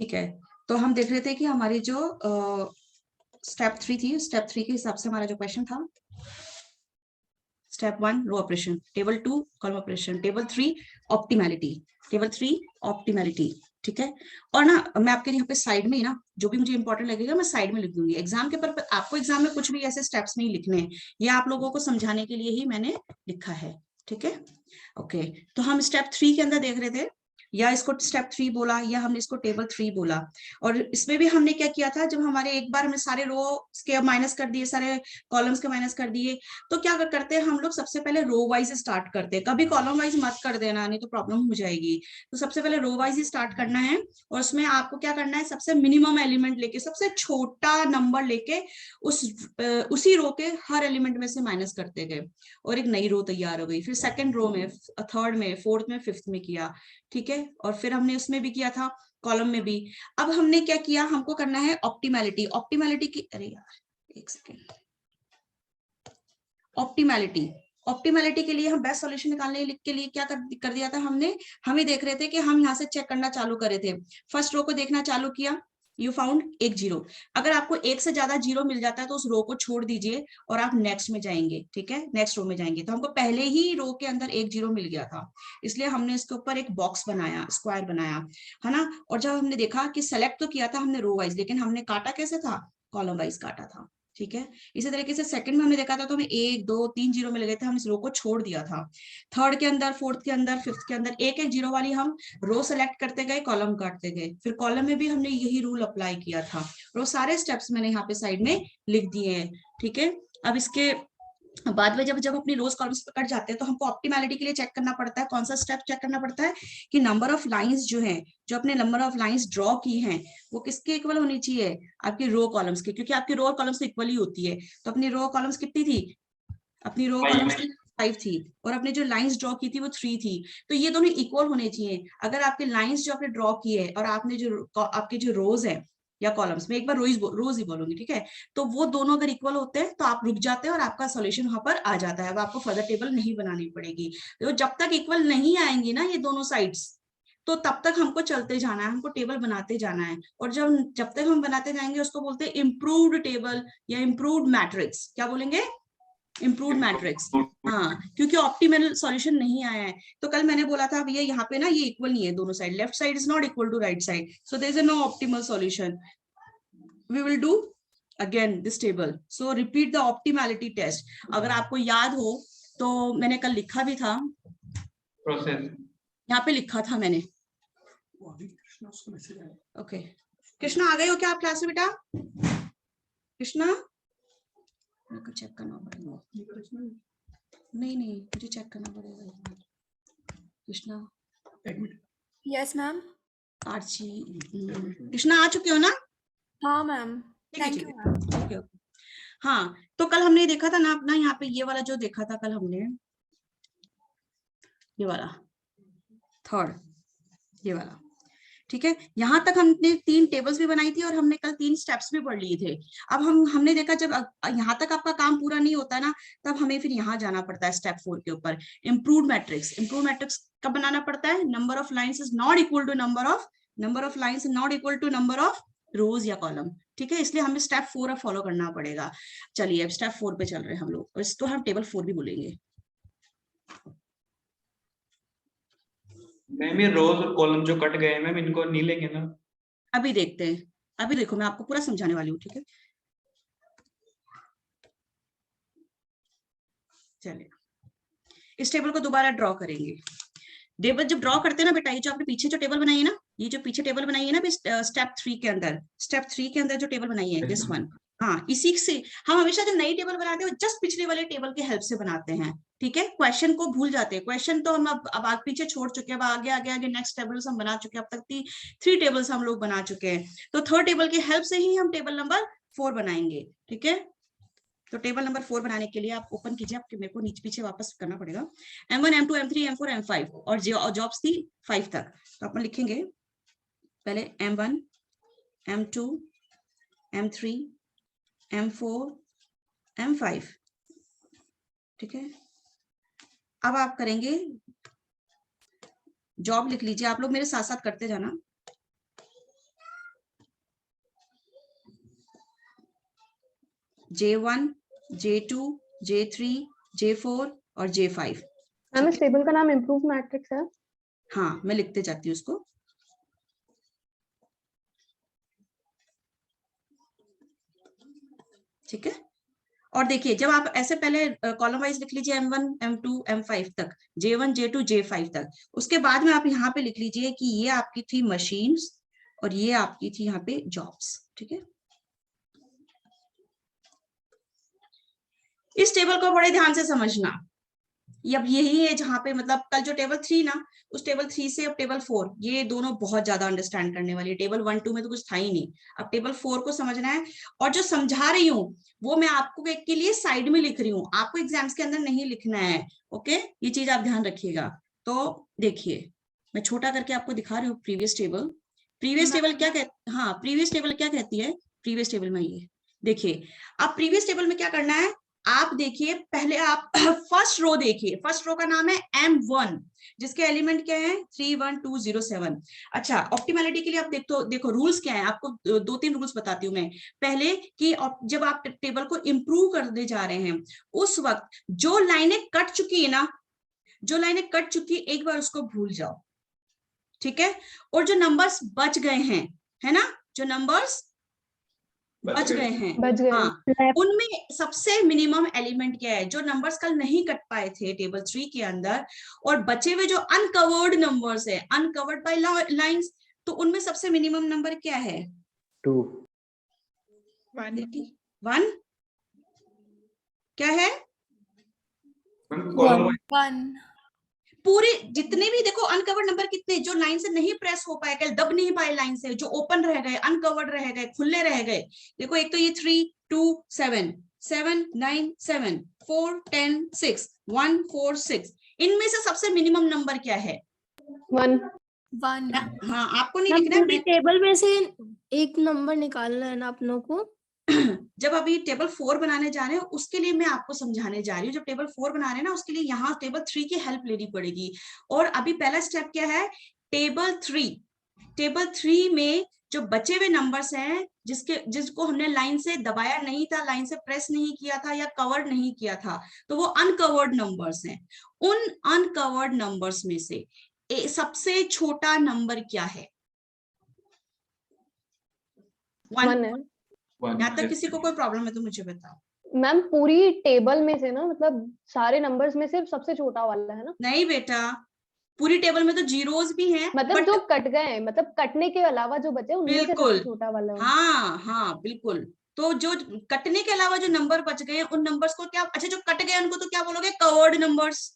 ठीक है, तो हम देख रहे थे कि हमारी जो स्टेप 3 थी, स्टेप 3 के हिसाब से हमारा जो क्वेश्चन था, step 1 row operation, table 2 column operation, table 3 optimality, table 3 optimality. ठीक है, और ना मैं आपके यहाँ पे साइड में ही ना जो भी मुझे इंपॉर्टेंट लगेगा मैं साइड में लिख दूंगी। एग्जाम के पर आपको एग्जाम में कुछ भी ऐसे स्टेप्स नहीं लिखने हैं, ये आप लोगों को समझाने के लिए ही मैंने लिखा है। ठीक है, ओके। तो हम स्टेप 3 के अंदर देख रहे थे, या इसको स्टेप 3 बोला या हमने इसको टेबल 3 बोला। और इसमें भी हमने क्या किया था, जब हमारे एक बार हमने सारे रो के माइनस कर दिए, सारे कॉलम्स के माइनस कर दिए, तो क्या करते हैं हम लोग, सबसे पहले रो वाइज स्टार्ट करते हैं। कभी कॉलम वाइज मत कर देना, नहीं तो प्रॉब्लम हो जाएगी। तो सबसे पहले रो वाइज ही स्टार्ट करना है, और उसमें आपको क्या करना है, सबसे मिनिमम एलिमेंट लेके, सबसे छोटा नंबर लेके उसी रो के हर एलिमेंट में से माइनस करते गए, और एक नई रो तैयार हो गई। फिर सेकंड रो में, थर्ड में, फोर्थ में, फिफ्थ में किया। ठीक है, और फिर हमने उसमें भी किया था, कॉलम में भी। अब हमने क्या किया, हमको करना है ऑप्टिमैलिटी। ऑप्टिमैलिटी की, अरे यार एक सेकेंड, ऑप्टिमैलिटी, ऑप्टिमैलिटी के लिए हम बेस्ट सॉल्यूशन निकालने के लिए क्या कर दिया था हमने, हम ही देख रहे थे कि हम यहाँ से चेक करना चालू करे थे। फर्स्ट रो को देखना चालू किया, यू फाउंड एक जीरो। अगर आपको एक से ज्यादा जीरो मिल जाता है तो उस रो को छोड़ दीजिए और आप नेक्स्ट में जाएंगे। ठीक है, नेक्स्ट रो में जाएंगे। तो हमको पहले ही रो के अंदर एक जीरो मिल गया था, इसलिए हमने इसके ऊपर एक बॉक्स बनाया, स्क्वायर बनाया, है ना। और जब हमने देखा कि सेलेक्ट तो किया था हमने रो वाइज, लेकिन हमने काटा कैसे था, कॉलम वाइज काटा था। ठीक है, इसी तरीके से सेकंड में हमने देखा था तो हमें एक दो तीन जीरो मिल गए थे, हम इस रो को छोड़ दिया था। थर्ड के अंदर, फोर्थ के अंदर, फिफ्थ के अंदर एक एक जीरो वाली हम रो सेलेक्ट करते गए, कॉलम काटते गए। फिर कॉलम में भी हमने यही रूल अप्लाई किया था, और वो सारे स्टेप्स मैंने यहाँ पे साइड में लिख दिए हैं। ठीक है, अब इसके बाद में जब जब अपनी रोज कॉलम्स पे कट जाते हैं तो हमको ऑप्टिमैलिटी के लिए चेक करना पड़ता है। कौन सा स्टेप चेक करना पड़ता है कि नंबर ऑफ लाइंस जो है, जो अपने नंबर ऑफ लाइंस ड्रॉ की हैं, वो किसके इक्वल होनी चाहिए, आपकी रो कॉलम्स के, क्योंकि आपकी रो और कॉलम्स इक्वल ही होती है। तो अपनी रो कॉलम्स कितनी थी, अपनी रो कॉलम्स की 5 थी, और अपने जो लाइंस ड्रॉ की थी वो 3 थी। तो ये दोनों इक्वल होने चाहिए। अगर आपके लाइंस जो आपने ड्रॉ की है और आपने जो आपके जो रोज है या कॉलम्स में, एक बार रोज ही बोलूंगी, ठीक है, तो वो दोनों अगर इक्वल होते हैं तो आप रुक जाते हैं और आपका सॉल्यूशन वहां पर आ जाता है। अब आपको फर्दर टेबल नहीं बनानी पड़ेगी। तो जब तक इक्वल नहीं आएंगी ना ये दोनों साइड्स, तो तब तक हमको चलते जाना है, हमको टेबल बनाते जाना है। और जब जब तक हम बनाते जाएंगे उसको बोलते हैं इम्प्रूव्ड टेबल या इम्प्रूव्ड मैट्रिक्स। क्या बोलेंगे, इम्प्रूव्ड मैट्रिक्स। हाँ, क्योंकि ऑप्टिमल सॉल्यूशन नहीं आया है। तो कल मैंने बोला था भैया यहाँ पे ना ये इक्वल नहीं है दोनों side, left side is not equal to right side, so there is no optimal solution. We will do again this table, so repeat the optimality test. अगर आपको याद हो तो मैंने कल लिखा भी था, प्रोसेस यहाँ पे लिखा था मैंने। ओके, कृष्णा आ गए हो क्या आप क्लास में बेटा? कृष्णा, मेरे को चेक करना पड़ेगा। नहीं नहीं, मुझे चेक करना पड़ेगा। Krishna, yes ma'am. आर्ची, कृष्णा आ चुके हो ना? हाँ ma'am, thank you ma'am. Okay okay. हाँ, तो कल हमने देखा था ना अपना, यहाँ पे ये वाला जो देखा था कल हमने, ये वाला थर्ड, ये वाला। ठीक है, यहाँ तक हमने 3 टेबल्स भी बनाई थी और हमने कल 3 स्टेप्स भी पढ़ लिए थे। अब हमने देखा जब यहाँ तक आपका काम पूरा नहीं होता ना, तब हमें फिर यहाँ जाना पड़ता है स्टेप 4 के ऊपर, इम्प्रूव्ड मैट्रिक्स। इम्प्रूव्ड मैट्रिक्स कब बनाना पड़ता है, number of lines is not equal to number of lines not equal to number of rows या कॉलम। ठीक है, इसलिए हमें स्टेप 4 फॉलो करना पड़ेगा। चलिए अब स्टेप 4 पे चल रहे हैं हम लोग, और इसको हम टेबल 4 भी बोलेंगे। मैम ये रोज और कॉलम जो कट गए मैम इनको नहीं लेंगे ना? अभी देखते हैं, अभी देखो मैं आपको पूरा समझाने वाली हूँ। ठीक है, चलिए इस टेबल को दोबारा ड्रॉ करेंगे। टेबल जब ड्रॉ करते हैं ना बेटा, ये जो आपने पीछे जो टेबल बनाई है ना, ये जो पीछे टेबल बनाई है ना स्टेप 3 के अंदर, स्टेप 3 के अंदर जो टेबल बनाई है दिस वन, हाँ, इसी से हम हमेशा जब नई टेबल बनाते हैं जस्ट पिछले वाले टेबल के हेल्प से बनाते हैं। ठीक है, क्वेश्चन को भूल जाते हैं, क्वेश्चन तो हम अब आगे पीछे छोड़ चुके हैं, अब आगे आगे आगे नेक्स्ट टेबल्स हम बना चुके हैं, अब तक 3 टेबल्स हम लोग बना चुके हैं। तो थर्ड टेबल की हेल्प से ही हम टेबल नंबर 4 बनाएंगे। ठीक है, तो टेबल नंबर 4 बनाने के लिए आप ओपन कीजिए, आपके मेरे को नीचे पीछे वापस करना पड़ेगा। M1 M2 M3 M4 M5 और जॉब्स थी 5 तक। तो अपन लिखेंगे पहले M1 M2 M3 M4 M5। ठीक है, अब आप करेंगे जॉब, लिख लीजिए आप लोग, मेरे साथ साथ करते जाना। J1, J2, J3, J4 और J5। मैम इस टेबल का नाम इम्प्रूव मैट्रिक्स है। हाँ, मैं लिखते जाती हूँ उसको। ठीक है, और देखिए जब आप ऐसे पहले कॉलम वाइज लिख लीजिए M1, M2, M5 तक, J1, J2, J5 तक, उसके बाद में आप यहाँ पे लिख लीजिए कि ये आपकी थी मशीन्स और ये आपकी थी यहाँ पे जॉब्स। ठीक है, इस टेबल को बड़े ध्यान से समझना। अब यही है जहां पे मतलब कल जो टेबल 3 ना, उस टेबल 3 से अब टेबल 4, ये दोनों बहुत ज्यादा अंडरस्टैंड करने वाली है। टेबल 1, 2 में तो कुछ था ही नहीं, अब टेबल 4 को समझना है। और जो समझा रही हूँ वो मैं आपको एक के लिए साइड में लिख रही हूँ, आपको एग्जाम्स के अंदर नहीं लिखना है। ओके, ये चीज आप ध्यान रखिएगा। तो देखिए मैं छोटा करके आपको दिखा रही हूँ प्रीवियस टेबल। प्रीवियस टेबल क्या कहती, हाँ प्रीवियस टेबल क्या कहती है, प्रीवियस टेबल में ये देखिए। अब प्रीवियस टेबल में क्या करना है, आप देखिए पहले आप फर्स्ट रो देखिए, फर्स्ट रो का नाम है M1, जिसके एलिमेंट क्या है 3, 1, 2, 0, 7। अच्छा, ऑप्टिमैलिटी के लिए आप देखो रूल्स क्या है, आपको 2-3 रूल्स बताती हूँ मैं। पहले कि जब आप टेबल को इंप्रूव करने जा रहे हैं उस वक्त जो लाइनें कट चुकी है ना, जो लाइनें कट चुकी है एक बार उसको भूल जाओ। ठीक है, और जो नंबर्स बच गए हैं, है ना, जो नंबर्स बच गए हैं, बच गए। हाँ, उनमें सबसे मिनिमम एलिमेंट क्या है, जो नंबर्स कल नहीं कट पाए थे टेबल 3 के अंदर, और बचे हुए जो अनकवर्ड नंबर्स है, अनकवर्ड बाय लाइंस, तो उनमें सबसे मिनिमम नंबर क्या है 2, 1 क्या है, कॉलम 1 पूरे जितने भी देखो अनकवर्ड नंबर कितने, जो लाइन से नहीं प्रेस हो पाए, कल दब नहीं पाए लाइन से, जो ओपन रह गए, अनकवर्ड रह गए, खुले रह गए। देखो एक तो ये 3, 2, 7, 7, 9, 7, 4, 10, 6, 1, 4, 6, इनमें से सबसे मिनिमम नंबर क्या है 1। 1 हाँ, आपको नहीं हम लिखना पूरी है। टेबल में से एक नंबर निकालना है ना अपनों को। जब अभी टेबल 4 बनाने जा रहे हैं उसके लिए मैं आपको समझाने जा रही हूँ। जब टेबल 4 बना रहे हैं ना उसके लिए यहाँ टेबल 3 की हेल्प लेनी पड़ेगी। और अभी पहला स्टेप क्या है, टेबल 3, टेबल 3 में जो बचे हुए नंबर्स हैं जिसको हमने लाइन से दबाया नहीं था, लाइन से प्रेस नहीं किया था या कवर नहीं किया था, तो वो अनकवर्ड नंबर्स हैं। उन अनकवर्ड नंबर्स में से सबसे छोटा नंबर क्या है 1 है। यहाँ तक किसी को कोई प्रॉब्लम है तो मुझे बताओ। मैम पूरी टेबल में से ना, मतलब सारे नंबर्स में से सबसे छोटा वाला है ना। नहीं बेटा, पूरी टेबल में तो जीरोस भी हैं, मतलब जो कट गए हैं, मतलब कटने के अलावा जो बचे उनमें से बिल्कुल, सबसे छोटा वाला है। हाँ हाँ बिल्कुल। तो जो कटने के अलावा जो नंबर बच गए उन नंबर्स को क्या, अच्छा जो कट गए उनको तो क्या बोलोगे कवर्ड नंबर्स,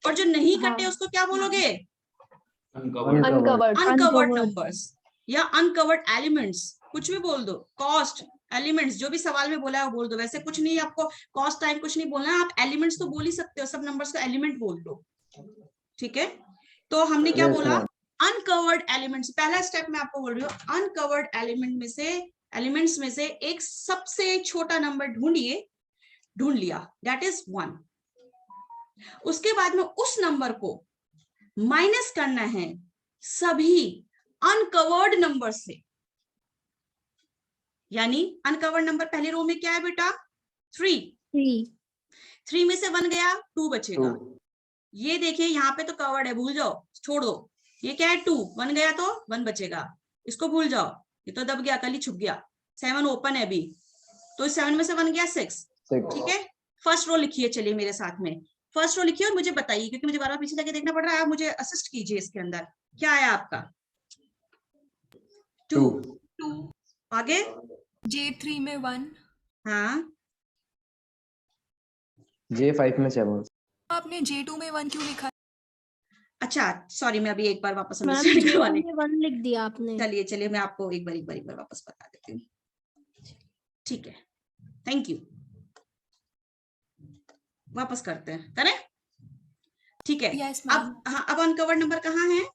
और जो नहीं कटे उसको क्या बोलोगे अनकवर्ड। अनकवर्ड नंबर्स या अनकवर्ड एलिमेंट्स, कुछ भी बोल दो, कॉस्ट एलिमेंट्स, जो भी सवाल में बोला है वो बोल दो। वैसे कुछ नहीं, आपको कॉस्ट टाइम कुछ नहीं बोलना है, आप एलिमेंट्स तो बोल ही सकते हो, सब नंबर्स का एलिमेंट बोल दो। ठीक है, तो हमने क्या बोला अनकवर्ड एलिमेंट्स। पहला स्टेप मैं आपको बोल रही हूँ, अनकवर्ड एलिमेंट्स में से एक सबसे छोटा नंबर ढूंढिए, ढूंढ लिया, दैट इज 1। उसके बाद में उस नंबर को माइनस करना है सभी अनकवर्ड नंबर से, यानी अनकवर्ड नंबर पहली रो में क्या है बेटा 3 में से 1 गया 2 बचेगा। ये देखिए यहाँ पे तो कवर्ड है, भूल जाओ, छोड़ दो। ये क्या है 2, 1 गया तो 1 बचेगा, इसको भूल जाओ, ये तो दब गया, कल ही छुप गया। 7 ओपन है अभी, तो 7 में से 1 गया 6। ठीक है, फर्स्ट रो लिखिए, चलिए मेरे साथ में फर्स्ट रो लिखिए और मुझे बताइए, क्योंकि मुझे बार बार पीछे जाके देखना पड़ रहा है, आप मुझे असिस्ट कीजिए इसके अंदर। क्या आया आपका 2 आगे J3 में 1, हाँ, J5 में 7। आपने J2 में 1 क्यों लिखा? अच्छा सॉरी, मैं अभी एक बार वापस मैम अंडरस्टैंड करवाने, J2 में 1 लिख दिया आपने। चलिए मैं आपको एक बार वापस बता देती हूँ। ठीक है, थैंक यू, वापस करते हैं, करें? ठीक है, Yes, ma'am. अब हाँ, अब अनकवर्ड नंबर कहाँ है,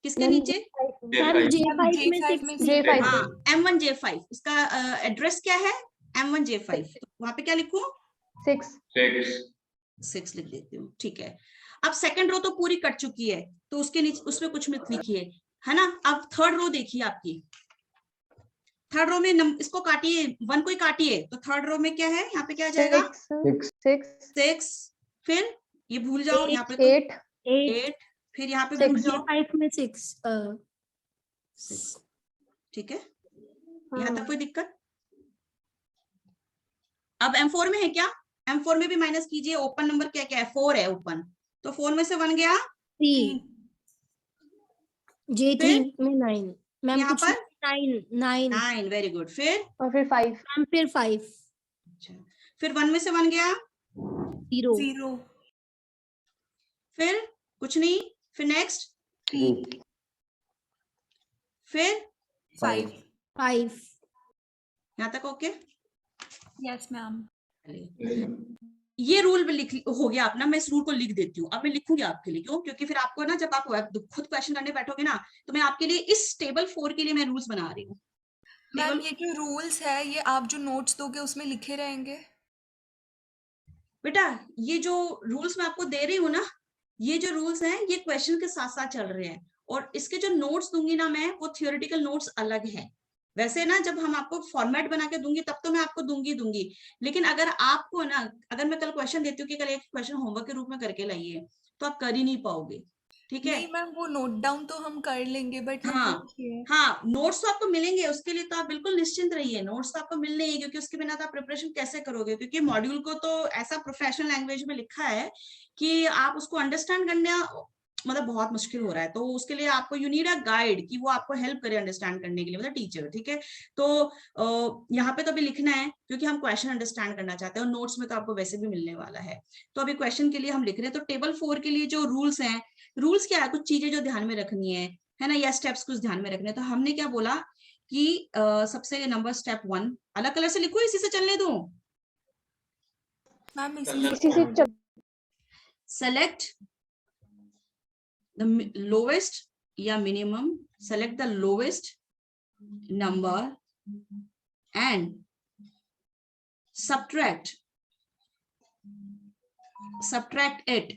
किसके नीचे? मैम J5 में J5 में 6। J5 हाँ, M1 J5, इसका एड्रेस क्या है M1 J5, तो वहां पे क्या लिखूं 6 लिख देती हूँ। ठीक है, अब सेकंड रो तो पूरी कट चुकी है, तो उसके नीचे उसमें कुछ मत लिखिए, है ना। अब थर्ड रो देखिए आपकी, थर्ड रो में इसको काटिए, 1 को ही काटिए, तो थर्ड रो में क्या है, यहाँ पे क्या आ जाएगा, 6, फिर ये भूल जाओ, यहाँ पे तो 8, फिर यहाँ पे भूल जाओ 5 में 6 6, ठीक है, यहाँ तक कोई दिक्कत। अब M4 में है क्या, M4 में भी माइनस कीजिए, ओपन नंबर क्या क्या है, 4 है ओपन, तो 4 में से 1 गया 3 J3 में 9 मैम, यहाँ कुछ पर 9, वेरी गुड, फिर और फिर 5 मैम, फिर 5 अच्छा, फिर 1 में से 1 गया 0 0 फिर कुछ नहीं, फिर नेक्स्ट 3 फिर 5 यहाँ तक ओके। Yes ma'am. ये रूल भी लिख हो गया अपना, मैं इस रूल को लिख देती हूँ, अब मैं लिखूंगी आपके लिए, क्यों, क्योंकि फिर आपको ना जब आप खुद क्वेश्चन करने बैठोगे ना, तो मैं आपके लिए इस टेबल 4 के लिए मैं रूल्स बना रही हूँ। मैम ये जो रूल्स है ये आप जो नोट्स दोगे उसमें लिखे रहेंगे? बेटा ये जो रूल्स मैं आपको दे रही हूँ ना, ये जो रूल्स हैं ये क्वेश्चन के साथ साथ चल रहे हैं, और इसके जो नोट्स दूंगी ना मैं, वो थियोरेटिकल नोट्स अलग है। वैसे ना जब हम आपको फॉर्मेट बना के दूंगी तब तो मैं आपको दूंगी, लेकिन अगर आपको ना, अगर मैं कल क्वेश्चन देती हूँ कि कल एक क्वेश्चन होमवर्क के रूप में करके लाइए, तो आप कर ही नहीं पाओगे, ठीक है। नहीं मैम वो नोट डाउन तो हम कर लेंगे, बट हाँ नोट्स तो आपको मिलेंगे, उसके लिए तो आप बिल्कुल निश्चिंत रहिए, नोट्स तो आपको मिलने ही, क्योंकि उसके बिना तो आप प्रिपरेशन कैसे करोगे, क्योंकि मॉड्यूल को तो ऐसा प्रोफेशनल लैंग्वेज में लिखा है कि आप उसको अंडरस्टैंड करना मतलब बहुत मुश्किल हो रहा है, तो उसके लिए आपको यू नीड अ गाइड कि वो आपको हेल्प करे अंडरस्टैंड करने के लिए, मतलब टीचर, ठीक है। तो यहाँ पे तो अभी लिखना है क्योंकि हम क्वेश्चन अंडरस्टैंड करना चाहते हैं, और नोट्स में तो आपको वैसे भी मिलने वाला है, तो अभी क्वेश्चन के लिए हम लिख रहे हैं। तो टेबल 4 के लिए जो रूल्स हैं, रूल्स क्या है, कुछ चीजें जो ध्यान में रखनी है ना, या स्टेप्स कुछ ध्यान में रखने। तो हमने क्या बोला कि सबसे नंबर स्टेप 1 अलग कलर से लिखो, इसी से चलने दो मैम इसी से सेलेक्ट द लोवेस्ट या minimum, select the lowest number and subtract it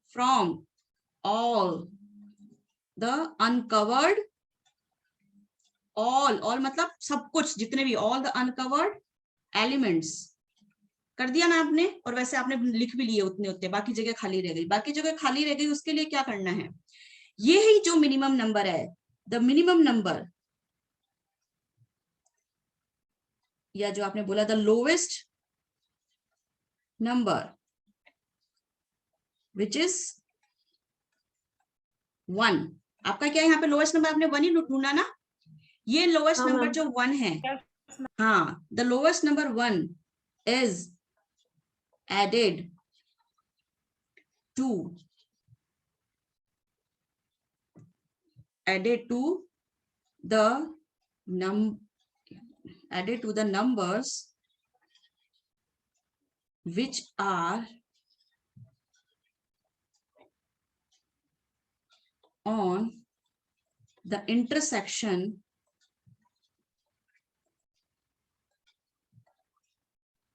from all the uncovered, all मतलब सब कुछ, जितने भी, all the uncovered elements कर दिया ना आपने, और वैसे आपने लिख भी लिए उतने, बाकी जगह खाली रह गई, उसके लिए क्या करना है, ये ही जो मिनिमम नंबर है, द मिनिमम नंबर, या जो आपने बोला the lowest number which is 1, आपका क्या है यहाँ पे लोवेस्ट नंबर, आपने 1 ही ढूंढा ना, ये लोवेस्ट नंबर जो 1 है, हाँ, the lowest number 1 is added to the numbers which are on the intersection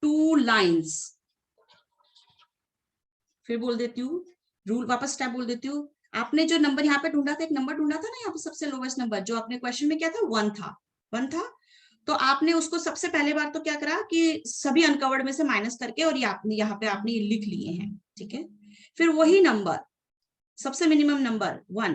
two lines। फिर बोल देती हूँ रूल, वापस स्टेप बोल देती हूँ। आपने जो नंबर यहाँ पे ढूंढा था, एक नंबर ढूंढा था ना यहाँ पे, सबसे लोवेस्ट नंबर जो आपने क्वेश्चन में क्या था, 1 था, तो आपने उसको सबसे पहले बार तो क्या करा कि सभी अनकवर्ड में से माइनस करके, और यहाँ पे आपने लिख लिए हैं, ठीक है। फिर वही नंबर, सबसे मिनिमम नंबर 1,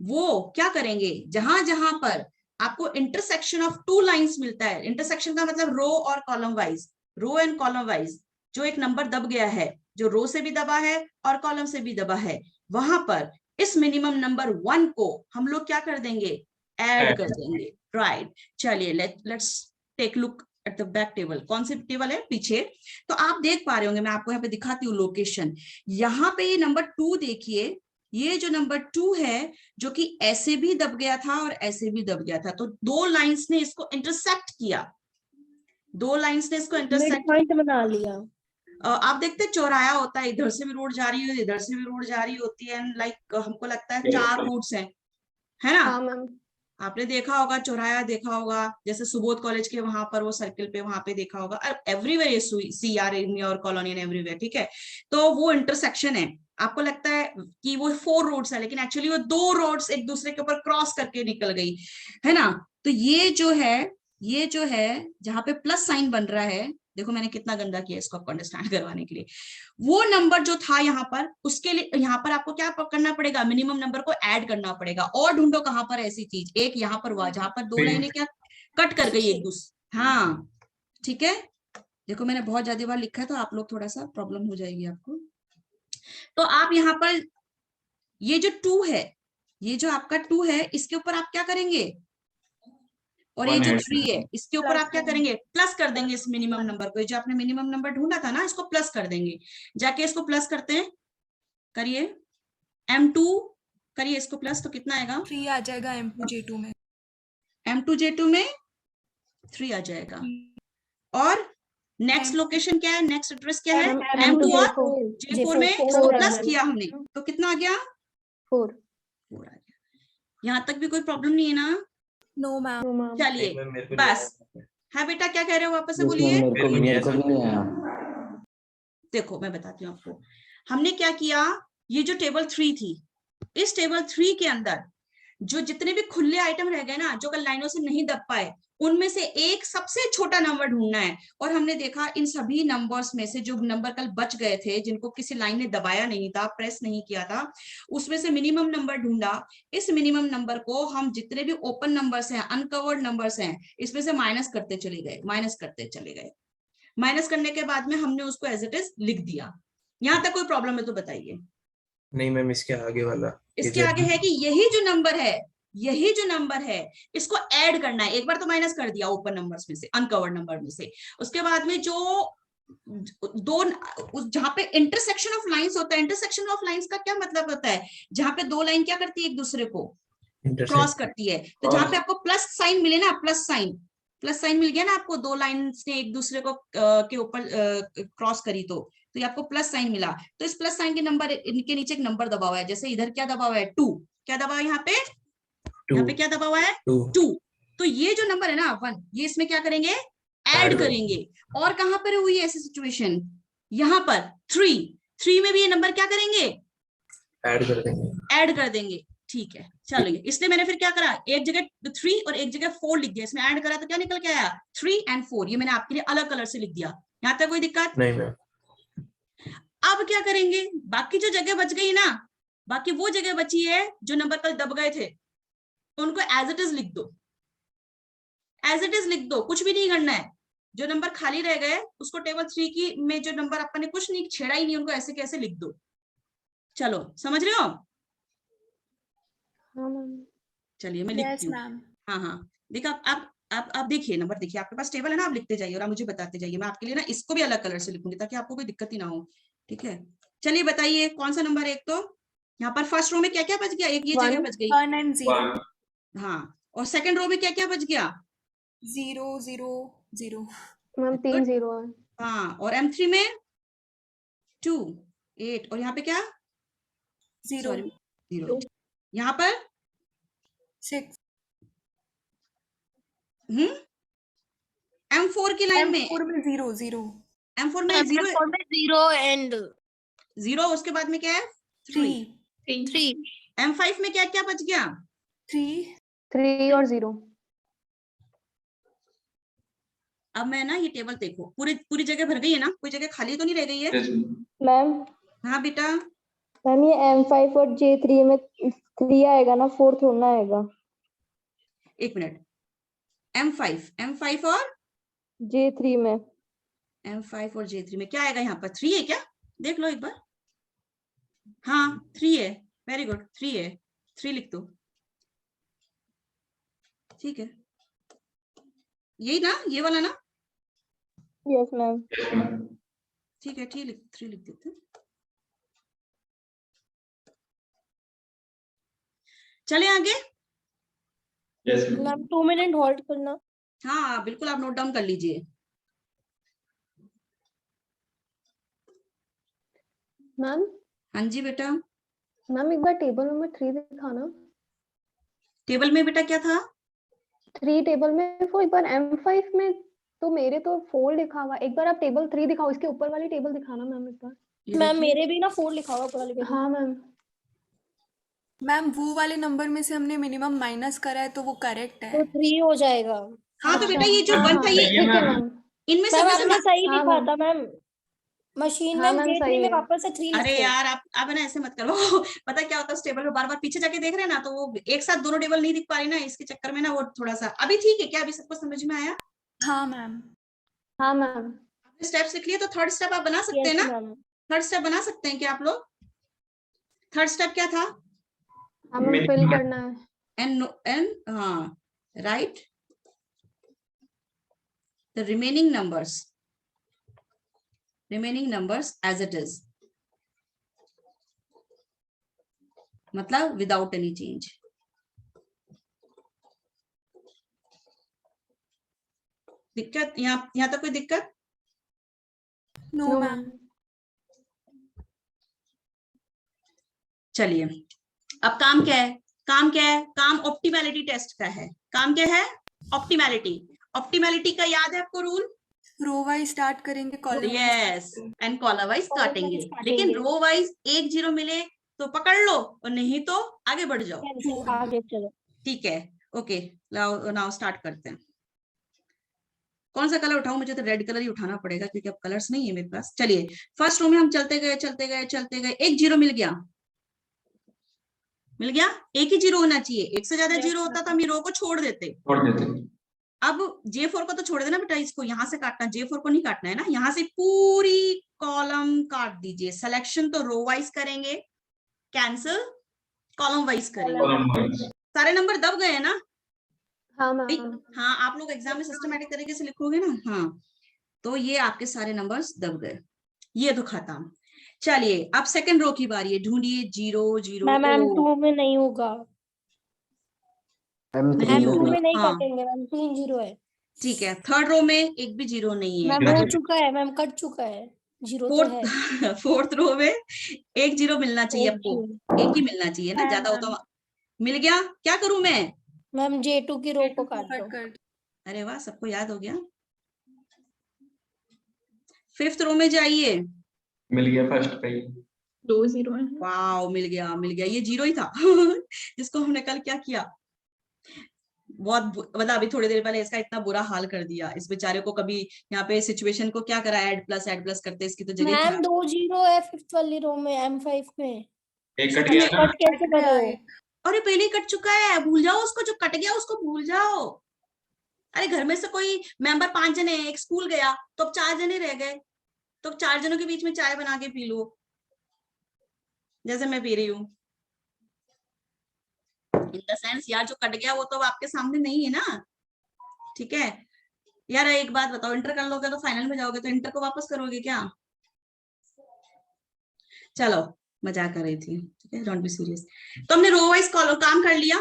वो क्या करेंगे, जहां जहां पर आपको इंटरसेक्शन ऑफ 2 लाइंस मिलता है, इंटरसेक्शन का मतलब रो और column wise, row and column wise, जो एक नंबर दब गया है, जो रो से भी दबा है और कॉलम से भी दबा है, वहां पर इस मिनिमम नंबर 1 को हम लोग क्या कर देंगे, ऐड कर देंगे, राइट। चलिए let's take look at the back table. कौन सी टेबल है, पीछे। तो आप देख पा रहे होंगे, मैं आपको यहाँ पे दिखाती हूँ लोकेशन। यहाँ पे ये नंबर 2 देखिए, ये जो नंबर 2 है, जो कि ऐसे भी दब गया था और ऐसे भी दब गया था, तो 2 लाइंस ने इसको इंटरसेक्ट किया, 2 लाइंस ने इसको इंटरसेक्ट पॉइंट बना लिया। आप देखते चौराया होता है, इधर से भी रोड जा रही है, इधर से भी रोड जा रही होती है, एंड लाइक हमको लगता है 4 रूट्स हैं, है ना। हाँ मैम, आपने देखा होगा चौराया, देखा होगा जैसे सुबोध कॉलेज के वहां पर वो सर्किल पे, वहां पे देखा होगा, everywhere CR in your colony and everywhere, ठीक है। तो वो इंटरसेक्शन है, आपको लगता है कि वो 4 रोड्स है, लेकिन एक्चुअली वो 2 रोड्स एक दूसरे के ऊपर क्रॉस करके निकल गई, है ना। तो ये जो है, ये जो है जहां पे प्लस साइन बन रहा है, देखो मैंने कितना गंदा किया इसको आपको अंडरस्टैंड करवाने के लिए। वो नंबर जो था यहाँ पर, उसके लिए यहाँ पर आपको क्या करना पड़ेगा, मिनिमम नंबर को ऐड करना पड़ेगा। और ढूंढो कहां पर ऐसी चीज, एक यहाँ पर हुआ जहां पर दो लाइनें क्या कट कर गई एक दूसरे। हाँ ठीक है, देखो मैंने बहुत ज्यादा बार लिखा है तो आप लोग थोड़ा सा प्रॉब्लम हो जाएगी आपको। तो आप यहाँ पर ये जो 2 है, ये जो आपका 2 है, इसके ऊपर आप क्या करेंगे, और ये जो 3 है इसके ऊपर आप क्या करेंगे, प्लस कर देंगे इस मिनिमम नंबर को। ये जो आपने मिनिमम नंबर ढूंढा था ना, इसको प्लस कर देंगे। जाके इसको प्लस करते हैं, करिए M2 करिए इसको प्लस, तो कितना आएगा, 3 आ जाएगा M2J2 में। M2J2 में 3 आ जाएगा। और नेक्स्ट लोकेशन क्या है, नेक्स्ट एड्रेस क्या है, M2 और J4 में इसको प्लस किया हमने, तो कितना आ गया, 4 4 आ गया। यहाँ तक भी कोई प्रॉब्लम नहीं है ना? No ma'am. चलिए बस। हाँ बेटा क्या कह रहे हो, वापस से बोलिए। देखो मैं बताती हूँ आपको, हमने क्या किया, ये जो टेबल 3 थी, इस टेबल 3 के अंदर जो जितने भी खुले आइटम रह गए ना, जो कल लाइनों से नहीं दब पाए, उनमें से एक सबसे छोटा नंबर ढूंढना है। और हमने देखा इन सभी नंबर्स में से जो नंबर कल बच गए थे, जिनको किसी लाइन ने दबाया नहीं था, प्रेस नहीं किया था, उसमें से मिनिमम नंबर ढूंढा। इस मिनिमम नंबर को हम जितने भी ओपन नंबर्स हैं, अनकवर्ड नंबर्स हैं, इसमें से माइनस करते चले गए, माइनस करते चले गए। माइनस करने के बाद में हमने उसको एज इट इज लिख दिया। यहाँ तक कोई प्रॉब्लम है तो बताइए। नहीं मैम, इसके आगे वाला, इसके आगे है कि यही जो नंबर है, यही जो नंबर है, इसको ऐड करना है। एक बार तो माइनस कर दिया ओपन नंबर्स में से, अनकवर्ड नंबर में से। उसके बाद में जो दो, जहां पे इंटरसेक्शन ऑफ लाइंस होता है, इंटरसेक्शन ऑफ लाइंस का क्या मतलब होता है, जहां पे दो लाइन क्या करती है, एक दूसरे को क्रॉस करती है। तो जहां पे आपको प्लस साइन मिले ना, प्लस साइन मिल गया ना आपको, दो लाइंस ने एक दूसरे को के ऊपर क्रॉस करी, तो ये आपको प्लस साइन मिला। तो इस प्लस साइन के नंबर, इनके नीचे एक नंबर दबा हुआ है। जैसे इधर क्या दबा हुआ है, 2, क्या दबा है यहाँ पे, यहाँ पे क्या दबा हुआ है, 2। तो ये जो नंबर है ना 1, ये इसमें क्या करेंगे, ऐड करेंगे। और कहां पर हुई है ऐसी सिचुएशन, यहाँ पर 3 में भी ये नंबर क्या करेंगे, ऐड कर देंगे। ठीक है, चलिए, इसलिए मैंने फिर क्या करा, एक जगह 3 और एक जगह 4 लिख दिया। इसमें ऐड करा तो क्या निकल के आया, 3 and 4। ये मैंने आपके लिए अलग कलर से लिख दिया। यहाँ तक कोई दिक्कत नहीं मैम। अब क्या करेंगे, बाकी जो जगह बच गई ना, बाकी वो जगह बची है जो नंबर कल दब गए थे, उनको एज इट इज लिख दो, एज इट इज लिख दो, कुछ भी नहीं करना है। जो नंबर खाली रह गए उसको टेबल 3 की में जो नंबर अपन ने कुछ नहीं छेड़ा ही नहीं, उनको ऐसे कैसे लिख दो। चलो समझ रहे हो? हाँ मैम। चलिए मैं लिखती हूँ। हाँ देखो आप देखिए, नंबर देखिए, आपके पास टेबल है ना, आप लिखते जाइए और आप मुझे बताते जाइए। मैं आपके लिए ना इसको भी अलग कलर से लिखूंगी ताकि आपको कोई दिक्कत ही ना हो। ठीक है, चलिए बताइए कौन सा नंबर है। एक तो यहाँ पर फर्स्ट रो में क्या क्या बच गया, एक ये जगह बच गई, 1 and 0। हाँ। और सेकंड रो में क्या क्या बच गया, 0 0 0। मैम 3 0 है। हाँ। और M3 में 2 8, और यहाँ पे क्या, 0 0। यहाँ पर 6। M4 की लाइन में, M4 में 0 0। M4 में 0 0 and 0, उसके बाद में क्या है, 3 M5 में क्या क्या बच गया, 3 और 0। अब मैं ना ये टेबल देखो, पूरी जगह भर गई है ना, कोई जगह खाली तो नहीं रह गई है। मैम हाँ बेटा, मैम ये M5 और J3 में 3 आएगा ना, 4 थोड़ा आएगा। एक मिनट, M5 और J3 में, M5 और J3 में क्या आएगा, यहाँ पर 3 है क्या, देख लो एक बार। हाँ 3 है, वेरी गुड, 3 है, 3 लिख दो। ठीक है, यही ना, ये वाला ना, यस मैम। ठीक है, 3 लिख देते हैं। चले आगे। मैम 2 मिनट होल्ड करना। हाँ बिल्कुल, आप नोट डाउन कर लीजिए। मैम हाँ जी बेटा, मैम एक बार टेबल नंबर 3 दिखाना। टेबल में बेटा क्या था, 3 टेबल में, वो एक बार M5 में तो मेरे तो 4 लिखा हुआ। एक बार आप टेबल 3 दिखाओ, इसके ऊपर वाली टेबल दिखाना मैम एक बार। मैम मेरे भी ना 4 लिखा हुआ पूरा, लेकिन हाँ मैम। मैम वो वाले नंबर में से हमने मिनिमम माइनस करा है तो वो करेक्ट है। तो 3 हो जाएगा। हाँ तो बेटा ये जो हाँ 1 हाँ था ये सही है ठीक है मैम। मैम। इनमें से मैम में से आपने सही हाँ, लिखा मैम। था मैम, मशीन हाँ में मैम J3 सही में है। वापस से 3 अरे लिखो। यार आप अब ना ऐसे मत करो पता है क्या होता है, उस टेबल पे बार बार पीछे जाके देख रहे हैं ना, तो वो एक साथ दोनों टेबल नहीं दिख पा रही ना, इसके चक्कर में ना वो थोड़ा सा। अभी ठीक है क्या? अभी सबको समझ में आया? हाँ मैम। हाँ मैम। स्टेप्स लिख लिए तो थर्ड स्टेप आप बना सकते हैं यस ना? मैम। थर्ड स्टेप बना सकते हैं क्या आप लोग? थर्ड स्टेप क्या था? हाँ मैम मेरी फिल बात- करना है। एन हाँ write the remaining numbers as it is, मतलब विदाउट एनी चेंज। दिक्कत यहाँ तक कोई दिक्कत? No no ma'am. मैम। चलिए अब काम क्या है? काम ऑप्टिमैलिटी टेस्ट का है। काम क्या है? ऑप्टिमैलिटी का याद है आपको रूल? रो वाइज स्टार्ट करेंगे, column yes and column wise काटेंगे, काटेंगे। लेकिन रो वाइज 1 0 मिले तो पकड़ लो और नहीं तो आगे बढ़ जाओ। कैंसिल, आगे चलो। ठीक है ओके, नाउ स्टार्ट करते हैं। कौन सा कलर उठाऊं? मुझे तो रेड कलर ही उठाना पड़ेगा क्योंकि अब कलर्स नहीं है मेरे पास। चलिए फर्स्ट रो में हम चलते गए, एक जीरो मिल गया। एक ही जीरो होना चाहिए, एक से ज्यादा Yes, जीरो होता तो हम रो को छोड़ देते। छोड़ देते। अब J4 को तो छोड़ देना बेटा, इसको यहाँ से काटना, J4 को नहीं काटना है ना। यहाँ से पूरी कॉलम काट दीजिए। सिलेक्शन तो रो वाइज करेंगे, कैंसिल कॉलम वाइज करेंगे। Column wise. सारे नंबर दब गए हैं ना? हाँ मैम। हाँ आप लोग एग्जाम में सिस्टमैटिक तरीके से लिखोगे ना। हाँ तो ये आपके सारे नंबर्स दब गए, ये तो खत्म। चलिए अब सेकंड रो की बारी है, ढूंढिए 0 0 मैम M2 में नहीं होगा, M2 में नहीं हाँ काटेंगे मैम, 3 0 है ठीक है। थर्ड रो में एक भी जीरो नहीं है। मैम, हो चुका है मैम, कट चुका है, 0 तो है। फोर्थ रो में एक जीरो मिलना चाहिए एक आपको, जीरो। एक ही मिलना चाहिए ना, है ज्यादा मैम। होता। मिल गया? क्या करूं मैं? मैम J2 की रो को काट कट दो। कर। अरे वाह सबको याद हो गया। फिफ्थ रो में जाइए। मिल गया फर्स्ट पे ही। 2 0 है। वाओ मिल गया, ये जीरो ही था जिसको हमने कल क्या किया, मतलब अभी थोड़ी देर पहले इसका इतना बुरा हाल कर दिया इस बेचारे को। कभी यहाँ पे सिचुएशन को क्या करा, ऐड प्लस करते इसकी तो जगह मैम खराब। 2 0 है फिफ्थ वाली रो में, M5 में। एक कट गया ना। कट कैसे करो? अरे पहले ही कट चुका है, भूल जाओ उसको, जो कट गया उसको भूल जाओ। अरे घर में से कोई मेंबर 5 जने हैं, एक स्कूल गया तो अब 4 जने रह गए, तो 4 जनों के बीच में चाय बना के पी लो, जैसे मैं पी रही हूँ। इन द सेंस यार जो कट गया वो तो आपके सामने नहीं है ना, ठीक है यार। एक बात बताओ, इंटर कर लोगे तो फाइनल में जाओगे तो इंटर को वापस करोगे क्या? चलो मजाक कर रही थी, ठीक है, डोंट बी सीरियस। तो हमने रो वाइज कॉलम काम कर लिया,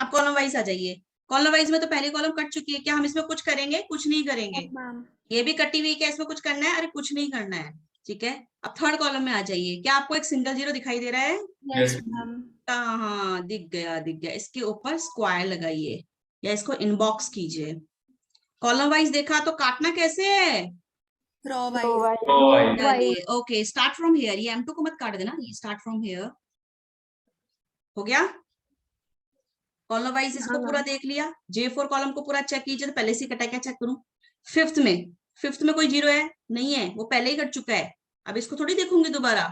अब कॉलम वाइज आ जाइए। कॉलम वाइज में तो पहली कॉलम कट चुकी है, क्या हम इसमें कुछ करेंगे? कुछ नहीं करेंगे। मैम। ये भी कटी हुई, क्या इसमें कुछ करना है? अरे कुछ नहीं करना है, ठीक है। अब थर्ड कॉलम में आ जाइए। क्या आपको एक सिंगल जीरो दिखाई दे रहा है? Yes ma'am. हाँ दिख गया। इसके ऊपर स्क्वायर लगाइए या इसको इनबॉक्स कीजिए। कॉलम वाइज देखा तो काटना कैसे है? Row row wise. Wise. Okay start from here, ये M2 को मत काट देना, ये स्टार्ट फ्रॉम हियर हो गया। कॉलम वाइज इसको हाँ, पूरा मैम। देख लिया। J4 कॉलम को पूरा चेक कीजिए, तो पहले से कटा, क्या चेक करूं? फिफ्थ में कोई जीरो है? नहीं है, वो पहले ही कट चुका है। अब इसको थोड़ी देखूंगी दोबारा।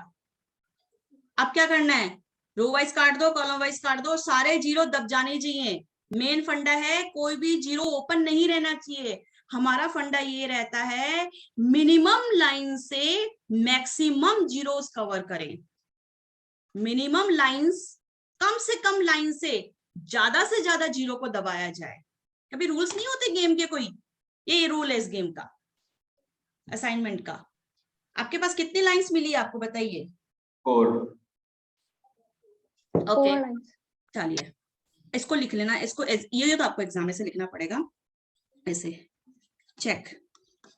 अब क्या करना है? रो वाइज काट दो, कॉलम वाइज काट दो, सारे जीरो दब जाने चाहिए। मेन फंडा है कोई भी जीरो ओपन नहीं रहना चाहिए। हमारा फंडा ये रहता है मिनिमम लाइन से मैक्सिमम जीरोस कवर करें। मिनिमम लाइंस, कम से कम लाइन से ज्यादा जीरो को दबाया जाए। कभी रूल्स नहीं होते गेम के कोई, ये रूल है इस गेम का, असाइनमेंट का। आपके पास कितनी लाइंस मिली आपको बताइए? 4। Okay 4 lines. चलिए इसको लिख लेना, इसको ये तो आपको एग्जाम में से लिखना पड़ेगा ऐसे। चेक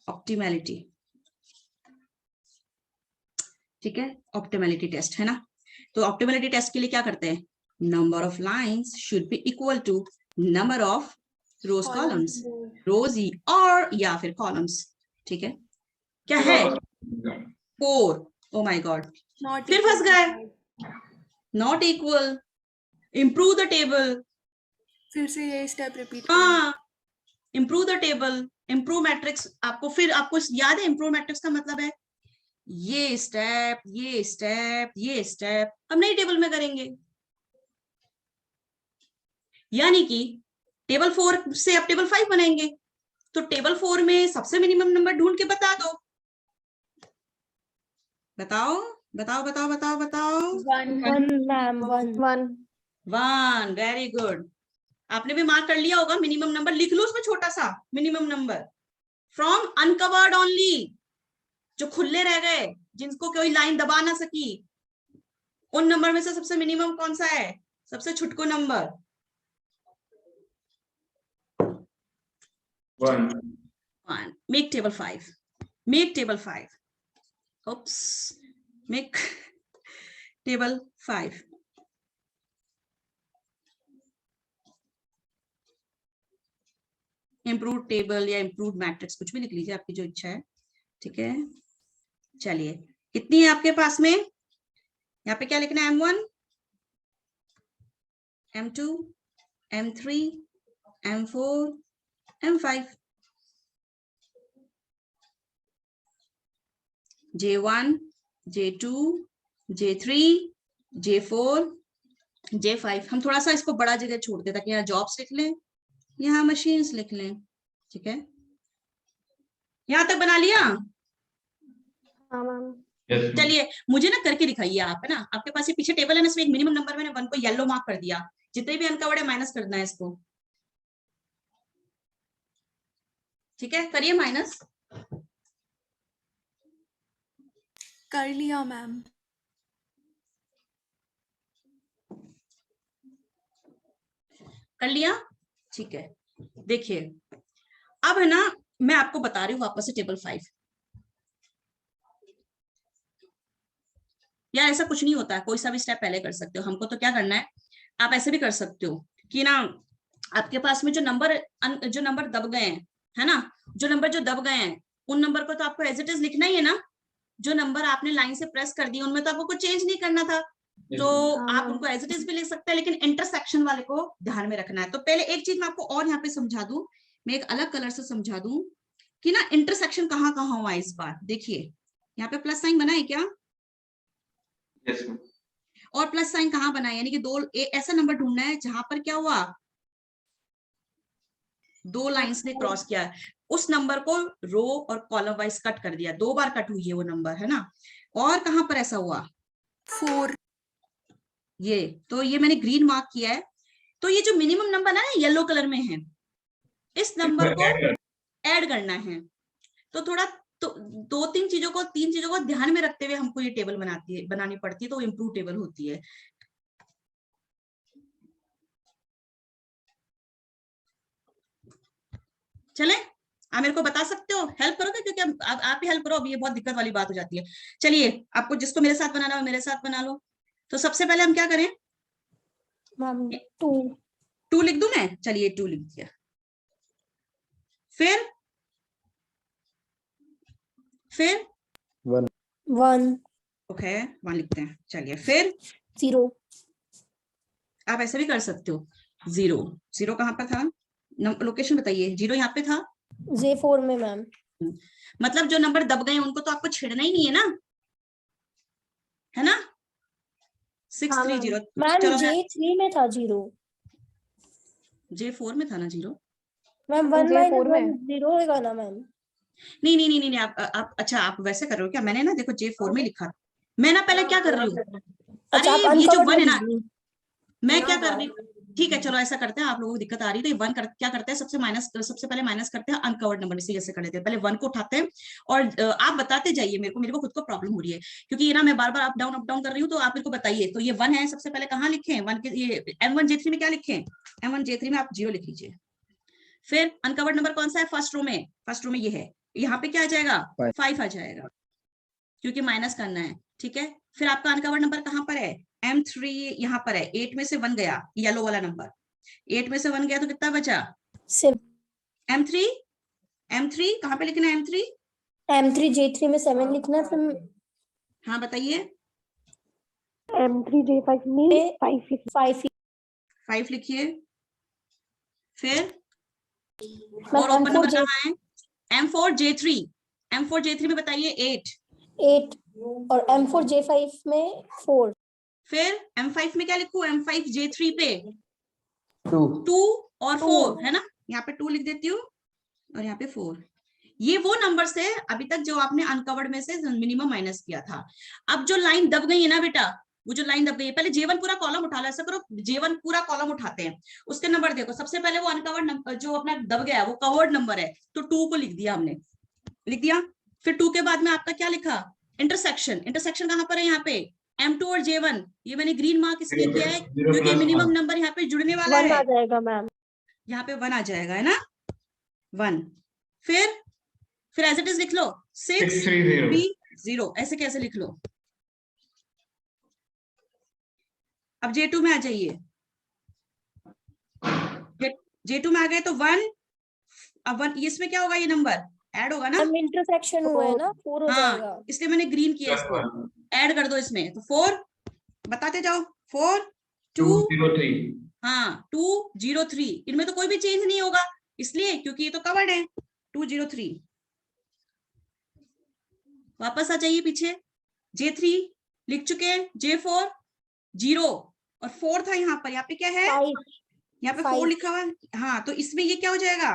ऑप्टिमैलिटी, ठीक है, ऑप्टिमैलिटी टेस्ट है ना। तो ऑप्टिमैलिटी टेस्ट के लिए क्या करते हैं? Number of lines should be equal to number of rows columns, rows ही और या फिर कॉलम्स, ठीक है। क्या है? 4। ओ माय गॉड, नॉट फिर फंस गए। Not equal, improve the table. फिर से ये स्टेप रिपीट हाँ improve the table, improve matrix। आपको फिर आपको याद है improve matrix का मतलब है ये स्टेप, ये स्टेप, ये स्टेप हम नई टेबल में करेंगे। यानी कि टेबल 4 से अब टेबल 5 बनाएंगे, तो टेबल 4 में सबसे मिनिमम नंबर ढूंढ के बता दो। बताओ बताओ बताओ बताओ बताओ। 1 मैम 1 1 वेरी गुड। आपने भी मार्क कर लिया होगा, मिनिमम नंबर लिख लो उसमें छोटा सा minimum number from uncovered only, जो खुले रह गए जिनको कोई लाइन दबा ना सकी, उन नंबर में से सबसे मिनिमम कौन सा है, सबसे छुटको number 1 1। Make table 5, make table 5, oops, make table 5। Improve table या इम्प्रूव मैट्रिक्स कुछ भी लिख लीजिए, आपकी जो इच्छा है, ठीक है। चलिए कितनी है आपके पास में, यहाँ पे क्या लिखना है, M1, M2, M3, M4, M5, J1, J2, J3, J4, J5। हम थोड़ा सा इसको बड़ा जगह छोड़ दें ताकि यहाँ जॉब्स लिख लें, यहाँ मशीन्स लिख लें, ठीक है। यहाँ तक बना लिया। हाँ मैम। yes ma'am। चलिए मुझे ना करके दिखाइए आप, है ना, आपके पास ये पीछे टेबल है ना, इसमें एक मिनिमम नंबर मैंने 1 को येलो मार्क कर दिया, जितने भी अनकवर्ड है माइनस करना है इसको, ठीक है, करिए माइनस। कर लिया मैम। कर लिया, ठीक है। देखिए अब है ना, मैं आपको बता रही हूँ वापस से टेबल 5। यार ऐसा कुछ नहीं होता है, कोई सा भी स्टेप पहले कर सकते हो, हमको तो क्या करना है, आप ऐसे भी कर सकते हो कि ना, आपके पास में जो नंबर दब गए हैं, है ना, जो नंबर जो दब गए हैं उन नंबर को तो आपको एज इट इज लिखना ही है ना। जो नंबर आपने लाइन से प्रेस कर दिए उनमें तो आपको कुछ चेंज नहीं करना था, तो आप उनको एज इट इज भी लिख सकते हैं, लेकिन इंटरसेक्शन वाले को ध्यान में रखना है। तो पहले एक चीज मैं आपको और यहाँ पे समझा दूं, मैं एक अलग कलर से समझा दूं कि ना इंटरसेक्शन कहाँ कहाँ हुआ इस बार। देखिए यहाँ पे प्लस साइन बना है क्या, yes ma'am। और प्लस साइन कहाँ बना है, यानी कि ऐसा नंबर ढूंढना है जहां पर क्या हुआ, 2 लाइंस ने क्रॉस किया, उस नंबर को रो और कॉलम वाइज कट कर दिया, 2 बार कट हुई है वो नंबर, है ना। और कहां पर ऐसा हुआ, 4। ये तो ये मैंने ग्रीन मार्क किया है। तो ये जो मिनिमम नंबर है ना येलो कलर में है, इस नंबर को ऐड करना है। तो थोड़ा तो 3 चीजों को ध्यान में रखते हुए हमको ये टेबल बनानी पड़ती है, तो इम्प्रूव टेबल होती है। चले आप मेरे को बता सकते हो, हेल्प करोगे, क्योंकि आप ही हेल्प करो, अब ये बहुत दिक्कत वाली बात हो जाती है। चलिए आपको जिसको मेरे साथ बनाना हो मेरे साथ बना लो। तो सबसे पहले हम क्या करें, मैम 2 2 लिख दूं मैं, चलिए 2 लिख दिया। फिर 1 ओके 1 लिखते हैं। चलिए फिर 0 आप ऐसे भी कर सकते हो, 0 कहाँ पर था, लोकेशन बताइए, 0 यहाँ पे था, J4 में मैम। मतलब जो नंबर दब गए उनको तो आपको छेड़ना ही नहीं है ना, है ना। 630 मैम चलो J3 में था 0 J4 में था ना 0, मैम 1 J4 - में 1 0 होगा ना मैम। नहीं आप अच्छा आप वैसे कर रहे हो क्या, मैंने ना देखो J4 में लिखा, मैं ना पहले क्या कर रही हूँ, अच्छा अरे आप ये जो अनकवर्ड 1 है में ना, दीजिए। मैं क्या कर रही हूँ, ठीक है चलो ऐसा करते हैं, आप लोगों को दिक्कत आ रही है तो ये 1 क्या करते हैं, सबसे पहले माइनस करते हैं अनकवर्ड नंबर, इसी जैसे कर लेते हैं, पहले 1 को उठाते हैं और आप बताते जाइए, मेरे को खुद को प्रॉब्लम हो रही है, क्योंकि ये ना मैं बार बार अप डाउन कर रही हूँ, तो आप मेरे को बताइए। तो ये 1 है, सबसे पहले कहाँ लिखे, 1 के ये M1 J3 में क्या लिखे, M1 J3 में आप 0 लिख लीजिए। फिर अनकवर्ड नंबर कौन सा है, फर्स्ट रो में ये है, यहाँ पे क्या आ जाएगा, 5 आ जाएगा, क्योंकि माइनस करना है, ठीक है। फिर आपका अनकवर्ड नंबर कहाँ पर है, M3 यहाँ पर है, 8 में से 1 गया, येलो वाला नंबर 8 में से 1 गया तो कितना बचा, M3 कहाँ पे लिखना है, M3 J3 में 7 लिखना है, फिर हाँ बताइए, M3 J5 में 5 5 5 लिखिए। फिर और ओपन नंबर कहाँ है? M4J3, M4J3 में बताइए 8, 8 और M4J5 में 4। फिर M5 में क्या लिखूं? M5J3 पे 2 और 4 है ना, यहाँ पे 2 लिख देती हूँ और यहाँ पे 4। ये वो नंबर्स है अभी तक जो आपने अनकवर्ड में से मिनिमम माइनस किया था। अब जो लाइन दब गई है ना बेटा, वो जो लाइन दब गई है, पहले J1 पूरा कॉलम उठा लो, ऐसा करो J1 पूरा कॉलम उठाते हैं, उसके नंबर देखो। सबसे पहले वो अनकवर्ड नंबर जो अपना दब गया है वो कवर्ड नंबर है, तो 2 को लिख दिया हमने, लिख दिया। फिर 2 के बाद में आपका क्या लिखा? इंटरसेक्शन। इंटरसेक्शन कहाँ पर है? यहाँ पे M2 और J1। ये मैंने ग्रीन मार्क इसलिए किया है क्योंकि मिनिमम नंबर यहाँ पे जुड़ने वाला 1 आ है, जाएगा मैम। यहाँ पे 1 आ जाएगा, है ना, 1। फिर एज इट इज लिख लो 6 3 0, ऐसे कैसे लिख लो। अब J2 में आ जाइए, J2 में आ गए तो 1, अब 1 इसमें क्या होगा? ये नंबर ऐड होगा ना, हम इंटरसेक्शन हुआ है ना, 4 हो जाएगा। हाँ इसलिए मैंने ग्रीन किया इसको, ऐड कर दो इसमें, तो 4 बताते जाओ, 4 2 0 3, हाँ 2 0 3, इनमें तो कोई भी चेंज नहीं होगा इसलिए क्योंकि ये तो कवर्ड है। 2 0 3, वापस आ जाइए पीछे, J3 लिख चुके हैं, J4 0 और 4 था यहाँ पर, यहाँ पे क्या है? 5 यहाँ पे 4 लिखा हुआ है, हाँ तो इसमें ये क्या हो जाएगा?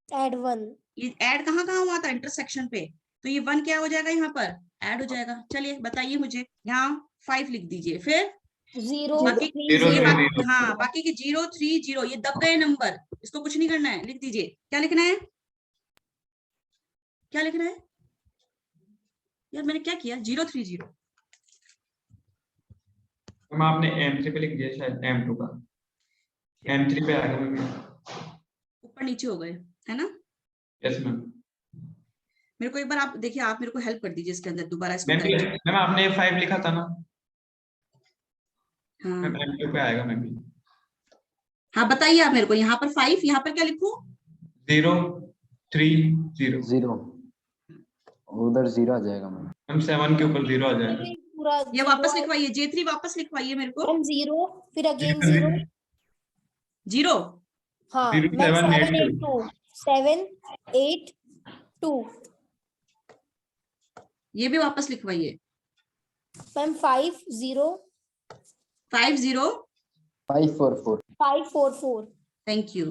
ऐड 1। ये ऐड कहाँ हुआ था? इंटरसेक्शन पे, तो ये 1 क्या हो जाएगा? यहाँ पर ऐड हो जाएगा। चलिए बताइए मुझे, यहाँ 5 लिख दीजिए, फिर 0 बाकी 0 ये 3 हाँ बाकी के 0 3 0 ये दब गए नंबर, इसको कुछ नहीं करना है, लिख दीजिए। क्या लिखना है? क्या लिखना है यार? मैंने क्या किया? 0 3 0 मैम आपने M3 पे लिख दिया शायद, M2 का M3 पे आ गया मैम। ऊपर नीचे हो गए, है ना? Yes ma'am. मेरे को एक बार आप देखिए, आप मेरे को हेल्प कर दीजिए इसके अंदर दोबारा इसको मैम टाइप। मैम आपने 5 लिखा था ना, हाँ मैम M2 पे आएगा मैम। हाँ बताइए आप मेरे को, यहाँ पर 5, यहाँ पर क्या लिखूं? 0 3 0, 0 उधर 0 आ जाएगा मैम। मैम 7 के ऊपर 0 आ जाएगा। पूरा ये वापस लिखवाइए, J3 वापस लिखवाइए मेरे को। 0 फिर अगेन 0। 0 हाँ 0 मैम 7 7 8 8 2 7 8 2 ये भी वापस लिखवाइए। मैम 5 0 5 0 5 4 4 5 4 4। Thank you.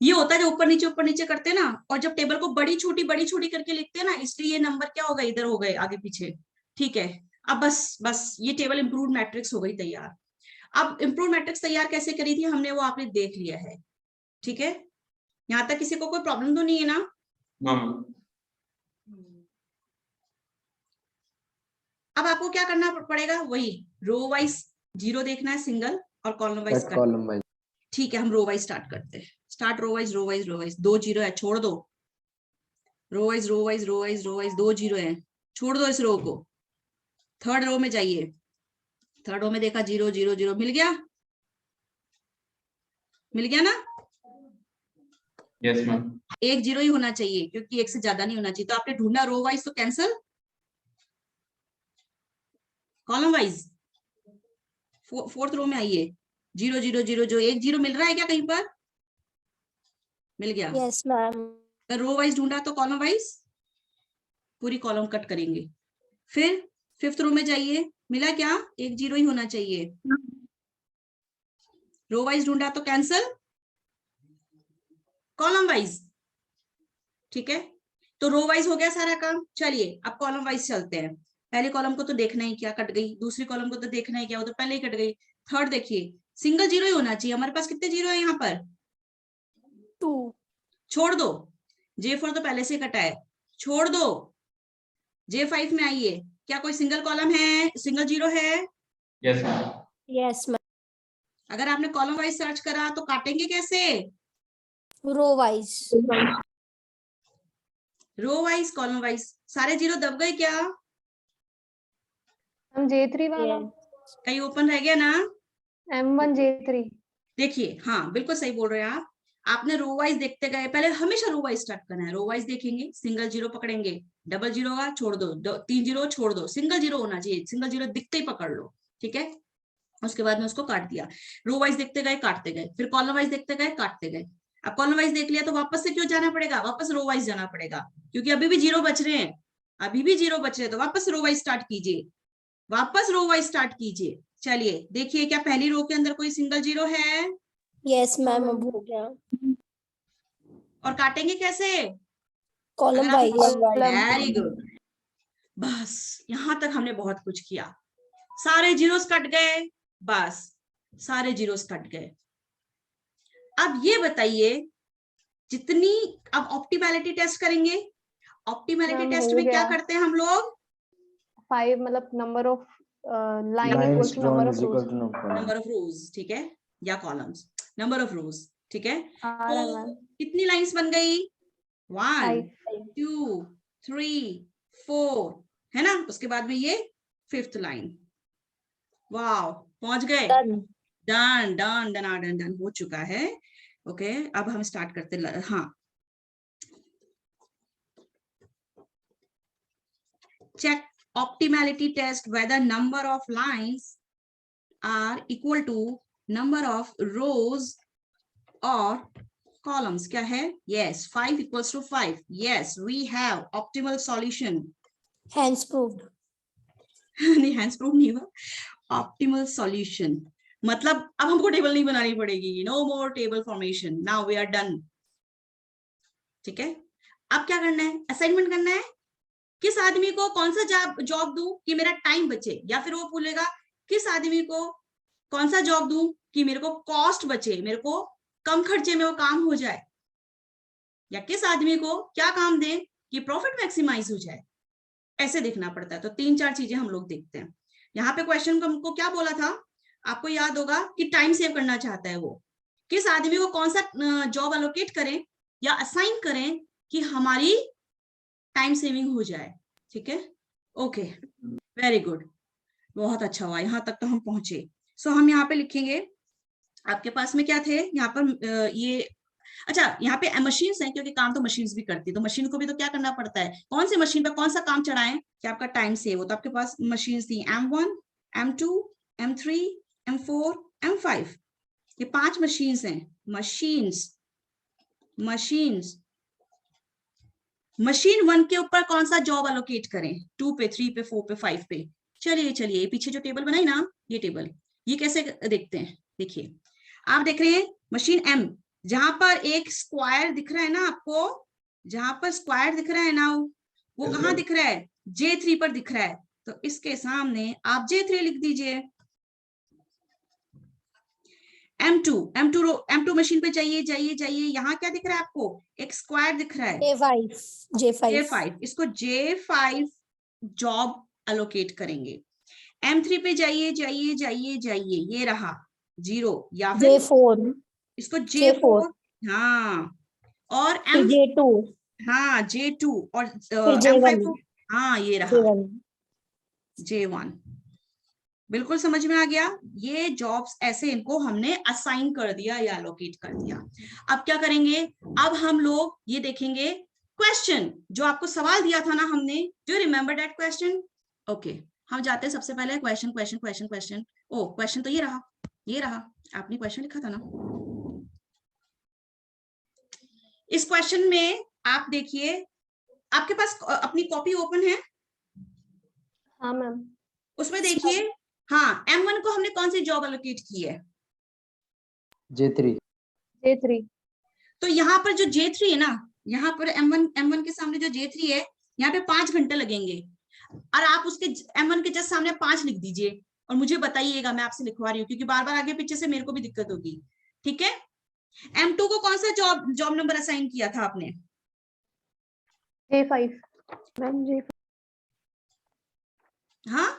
ये होता है जो ऊपर नीचे करते हैं ना, और जब टेबल को बड़ी छोटी करके लिखते हैं ना, इसलिए ये नंबर क्या हो गए? इधर हो गए, आगे पीछे। ठीक है, अब बस ये टेबल इंप्रूव्ड मैट्रिक्स हो गई तैयार। अब इंप्रूव्ड मैट्रिक्स तैयार कैसे करी थी हमने, वो आपने देख लिया है। ठीक है, यहाँ तक किसी को कोई प्रॉब्लम तो नहीं है ना? मैम अब आपको क्या करना पड़ेगा? वही रो वाइज 0 देखना है सिंगल, और कॉलम वाइज करना। Column wise. ठीक है, हम रो वाइज स्टार्ट करते हैं। स्टार्ट रो वाइज 2 0 है, छोड़ दो। रो वाइज 2 0 है, छोड़ दो इस रो को। थर्ड रो में जाइए, थर्ड रो में देखा 0 0 0, मिल गया ना? Yes ma'am. 1 0 ही होना चाहिए क्योंकि 1 से ज्यादा नहीं होना चाहिए। तो आपने ढूंढा रो वाइज, तो cancel. Column wise fourth row में आइए, 0 0 0 जो 1 0 मिल रहा है क्या कहीं पर? मिल गया। Yes ma'am. रो वाइज ढूंढा तो कॉलम वाइज पूरी कॉलम कट करेंगे। फिर फिफ्थ रो में जाइए, मिला क्या? 1 0 ही होना चाहिए। रो वाइज ढूंढा तो कैंसल, कॉलम वाइज। ठीक है, तो रो वाइज हो गया सारा काम। चलिए अब कॉलम वाइज चलते हैं। पहले कॉलम को तो देखना ही क्या, कट गई। दूसरी कॉलम को तो देखना ही क्या, वो तो पहले ही कट गई। थर्ड देखिए, सिंगल 0 ही होना चाहिए। हमारे पास कितने 0 है यहाँ पर? 2। छोड़ दो, J4 तो पहले से कटा है, छोड़ दो। J5 में आइए, क्या कोई सिंगल कॉलम है, सिंगल 0 है? Yes ma'am. Yes ma'am. अगर आपने कॉलम वाइज सर्च करा तो काटेंगे कैसे? Row wise. Row wise, column wise. सारे 0 दब गए क्या? हम J3 वाला कहीं ओपन रह गया ना? M1 J3। देखिए, हाँ बिल्कुल सही बोल रहे हैं आप। आपने रो वाइज देखते गए, पहले हमेशा रो वाइज स्टार्ट करना है। रो वाइज देखेंगे, सिंगल 0 पकड़ेंगे, डबल 0 होगा छोड़ दो, 3 0 छोड़ दो, सिंगल 0 होना चाहिए। सिंगल 0 दिखते ही पकड़ लो। ठीक है, उसके बाद में उसको काट दिया। रो वाइज देखते गए, काटते गए, फिर कॉलम वाइज देखते गए, काटते गए। अब कॉलम वाइज देख लिया तो वापस से क्यों जाना पड़ेगा, वापस रो वाइज जाना पड़ेगा, क्योंकि अभी भी 0 बच रहे हैं, अभी भी 0 बच रहे हैं, तो वापस रो वाइज स्टार्ट कीजिए, वापस रो वाइज स्टार्ट कीजिए। चलिए देखिए, क्या पहली रो के अंदर कोई सिंगल 0 है? यस मैम, अब हो गया। और काटेंगे कैसे? कॉलम अगर आप वाइज। वेरी गुड, बस यहां तक हमने बहुत कुछ किया, सारे जीरोस कट गए, बस सारे जीरोस कट गए। अब ये बताइए, जितनी, अब ऑप्टिमैलिटी टेस्ट करेंगे। ऑप्टिमैलिटी मैम, टेस्ट हो में क्या गया। करते हैं हम लोग? 5 मतलब number of line Lines equals to number drawn of is equal rows. to number. Number of rows, ठीक है, या कॉलम्स, नंबर ऑफ रोज, ठीक है। आ रहा है मैम। तो कितनी लाइंस बन गई? 1 5 2 3 4, है ना। उसके बाद में ये 5th लाइन, वाओ, पहुंच गए। Done. Done done done done done हो चुका है। ओके, अब हम स्टार्ट करते, हाँ, check optimality test whether number of lines are equal to number of rows or columns. क्या है? Yes, 5 equals to 5. Yes, we have optimal solution. Hands proved. नहीं, हैंड्स प्रूव नहीं हुआ, ऑप्टिमल सॉल्यूशन मतलब अब हमको टेबल नहीं बनानी पड़ेगी, no more table formation, now we are done. ठीक है, अब क्या करना है? असाइनमेंट करना है। किस आदमी को कौन सा जॉब दूं कि मेरा टाइम बचे, या फिर वो बोलेगा किस आदमी को कौन सा जॉब दूं कि मेरे को कॉस्ट बचे, मेरे को कम खर्चे में वो काम हो जाए, या किस आदमी को क्या काम दें कि प्रॉफिट मैक्सिमाइज हो जाए। ऐसे देखना पड़ता है। तो 3-4 चीजें हम लोग देखते हैं। यहाँ पे क्वेश्चन को हमको क्या बोला था, आपको याद होगा कि टाइम सेव करना चाहता है वो, किस आदमी को कौन सा जॉब एलोकेट करें या असाइन करें कि हमारी टाइम सेविंग हो जाए। ठीक है, ओके, वेरी गुड, बहुत अच्छा हुआ, यहाँ तक तो हम पहुंचे। सो हम यहाँ पे लिखेंगे, आपके पास में क्या थे यहाँ पर, ये अच्छा, यहाँ पे मशीन्स हैं, क्योंकि काम तो मशीन्स भी करती है, तो मशीन को भी तो क्या करना पड़ता है, कौन सी मशीन पे कौन सा काम चढ़ाएं कि आपका टाइम सेव हो। तो आपके पास मशीन्स थी M1, M2, M3, M4, M5, ये 5 मशीन्स हैं। मशीन्स मशीन 1 के ऊपर कौन सा जॉब एलोकेट करें, 2 पे, 3 पे, 4 पे, 5 पे। चलिए पीछे जो टेबल बनाई ना, ये टेबल, ये कैसे देखते हैं, देखिए, आप देख रहे हैं मशीन M, जहां पर एक स्क्वायर दिख रहा है ना आपको, जहां पर स्क्वायर दिख रहा है ना, वो कहाँ दिख रहा है? J3 पर दिख रहा है। तो इसके सामने आप J3 लिख दीजिए। M2 मशीन पे जाइए, यहाँ क्या दिख रहा है आपको? एक स्क्वायर दिख रहा है, J5, इसको J5 जॉब एलोकेट करेंगे। M3 पे जाइए, ये रहा 0, या फिर J4, इसको J4, हाँ, और J2, हाँ J2, और फिर M5 J1, को, हाँ ये रहा J1। बिल्कुल समझ में आ गया। ये जॉब्स ऐसे इनको हमने असाइन कर दिया या एलोकेट कर दिया। अब क्या करेंगे? अब हम लोग ये देखेंगे क्वेश्चन, जो आपको सवाल दिया था ना हमने, do you remember that question? Okay, हम जाते हैं सबसे पहले क्वेश्चन। ओ, क्वेश्चन तो ये रहा, आपने क्वेश्चन लिखा था ना। इस क्वेश्चन में आप देखिए, आपके पास अपनी कॉपी ओपन है? हाँ मैम। उसमें देखिए, हाँ, M1 को हमने कौन सी जॉब एलोकेट की है? J3। तो यहाँ पर जो J3 है ना, यहाँ पर M1 के सामने जो J3 है, यहाँ पे 5 घंटे लगेंगे, और आप उसके M1 के जस्ट सामने 5 लिख दीजिए और मुझे बताइएगा, मैं आपसे लिखवा रही हूँ क्योंकि बार बार आगे पीछे से मेरे को भी दिक्कत होगी। ठीक है, M2 को कौन सा जॉब नंबर असाइन किया था आपने? J5 ma'am. हाँ,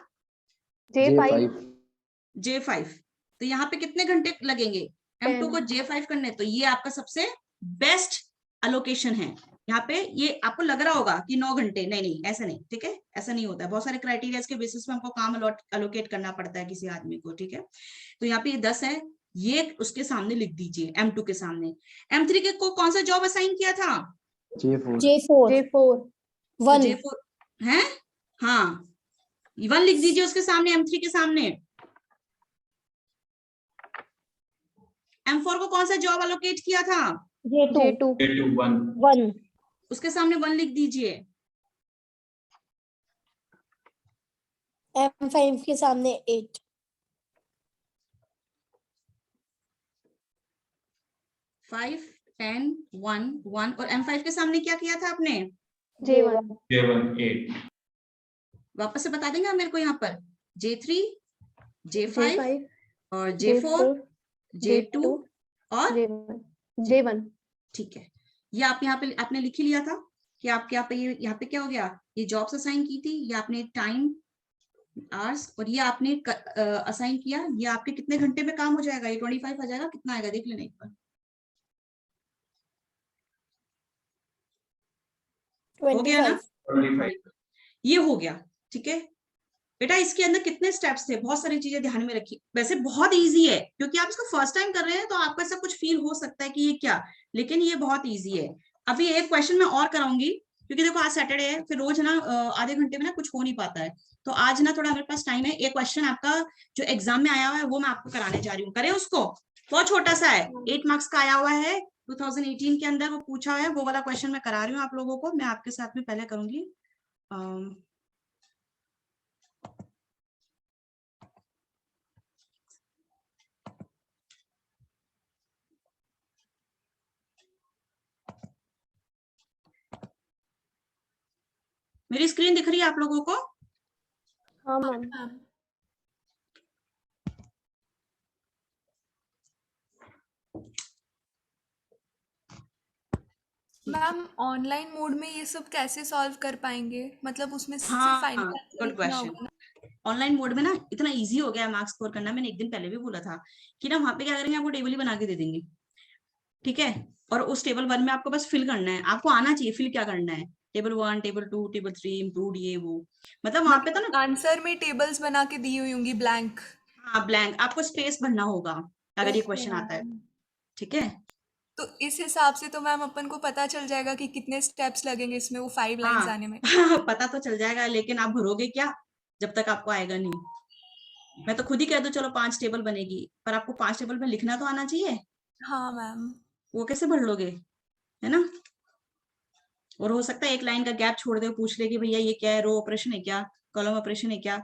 J5। तो यहाँ पे कितने घंटे लगेंगे M2 को J5 करने? तो ये आपका सबसे बेस्ट एलोकेशन है। यहाँ पे ये आपको लग रहा होगा कि 9 घंटे, नहीं, ऐसा नहीं, ठीक है, ऐसा नहीं होता है। बहुत सारे क्राइटेरिया के बेसिस पे हमको काम एलोकेट करना पड़ता है किसी आदमी को। ठीक है, तो यहाँ पे ये 10 है, ये उसके सामने लिख दीजिए, M2 के सामने। M3 के को कौन सा जॉब असाइन किया था? J4, 1 J4 है, हाँ, 1 लिख दीजिए उसके सामने, M3 के सामने। M4 को कौन सा जॉब एलोकेट किया था? J2 J2 1 1 उसके सामने 1 लिख दीजिए। M5 के सामने 8 5 10 1 1 और M5 के सामने क्या किया था आपने? J1 J1 8 वापस से बता देंगे आप मेरे को यहाँ पर? J3 J5 J5 और J4 J2 और J1 ठीक है। ये आप यहाँ पे आपने लिख ही लिया था कि आपके यहाँ पे क्या हो गया, ये जॉब्स असाइन की थी, ये आपने टाइम आवर्स और ये आपने असाइन किया। ये आपके कितने घंटे में काम हो जाएगा? ये 25 आ जाएगा, कितना आएगा देख लेना एक बार। 25 हो गया ना? 25 ये हो गया, ठीक है बेटा। इसके अंदर कितने स्टेप्स थे, बहुत सारी चीजें ध्यान में रखी। वैसे बहुत इजी है, क्योंकि आप इसको फर्स्ट टाइम कर रहे हैं तो आपको ऐसा कुछ फील हो सकता है कि ये क्या, लेकिन ये बहुत इजी है। अभी एक क्वेश्चन मैं और कराऊंगी, क्योंकि देखो आज सैटरडे है, फिर रोज ना आधे घंटे में ना कुछ हो नहीं पाता है, तो आज ना थोड़ा मेरे पास टाइम है। एक क्वेश्चन आपका जो एग्जाम में आया हुआ है वो मैं आपको कराने जा रही हूँ, करें उसको। बहुत छोटा सा है, 8 मार्क्स का आया हुआ है 2018 के अंदर, वो पूछा है, वो वाला क्वेश्चन मैं करा रही हूँ आप लोगों को। मैं आपके साथ में पहले करूंगी। मेरी स्क्रीन दिख रही है आप लोगों को? हाँ मैम। मैम ऑनलाइन मोड में ये सब कैसे सॉल्व कर पाएंगे? मतलब उसमें सिर्फ हाँ, फाइनल आंसर गुड लिखना क्वेश्चन। होगा ना? ऑनलाइन मोड में ना इतना इजी हो गया है मार्क्स स्कोर करना। मैंने एक दिन पहले भी बोला था कि ना वहां पे क्या करेंगे, आपको टेबल ही बना के दे देंगे, ठीक है। और उस टेबल 1 में आपको बस फिल करना है, आपको आना चाहिए फिल क्या करना है। टेबल 1 टेबल 2 टेबल 3 इम्प्रूव्ड, ये वो, मतलब वहां पे तो ना आंसर में टेबल्स बना के दी हुई होंगी ब्लैंक। हाँ ब्लैंक, आपको स्पेस भरना होगा अगर ये क्वेश्चन आता है, ठीक है। तो इस हिसाब से तो मैम अपन को पता चल जाएगा कि कितने स्टेप्स लगेंगे इसमें वो 5 लाइंस हाँ आने में। पता तो चल जाएगा, लेकिन आप भरोगे क्या जब तक आपको आएगा नहीं। मैं तो खुद ही कह दूं चलो 5 टेबल बनेगी, पर आपको 5 टेबल में लिखना तो आना चाहिए। हाँ मैम। वो कैसे भर लोगे, है ना। और हो सकता है एक लाइन का गैप छोड़ दे, पूछ ले कि भैया ये क्या है, रो ऑपरेशन है क्या, कॉलम ऑपरेशन है क्या।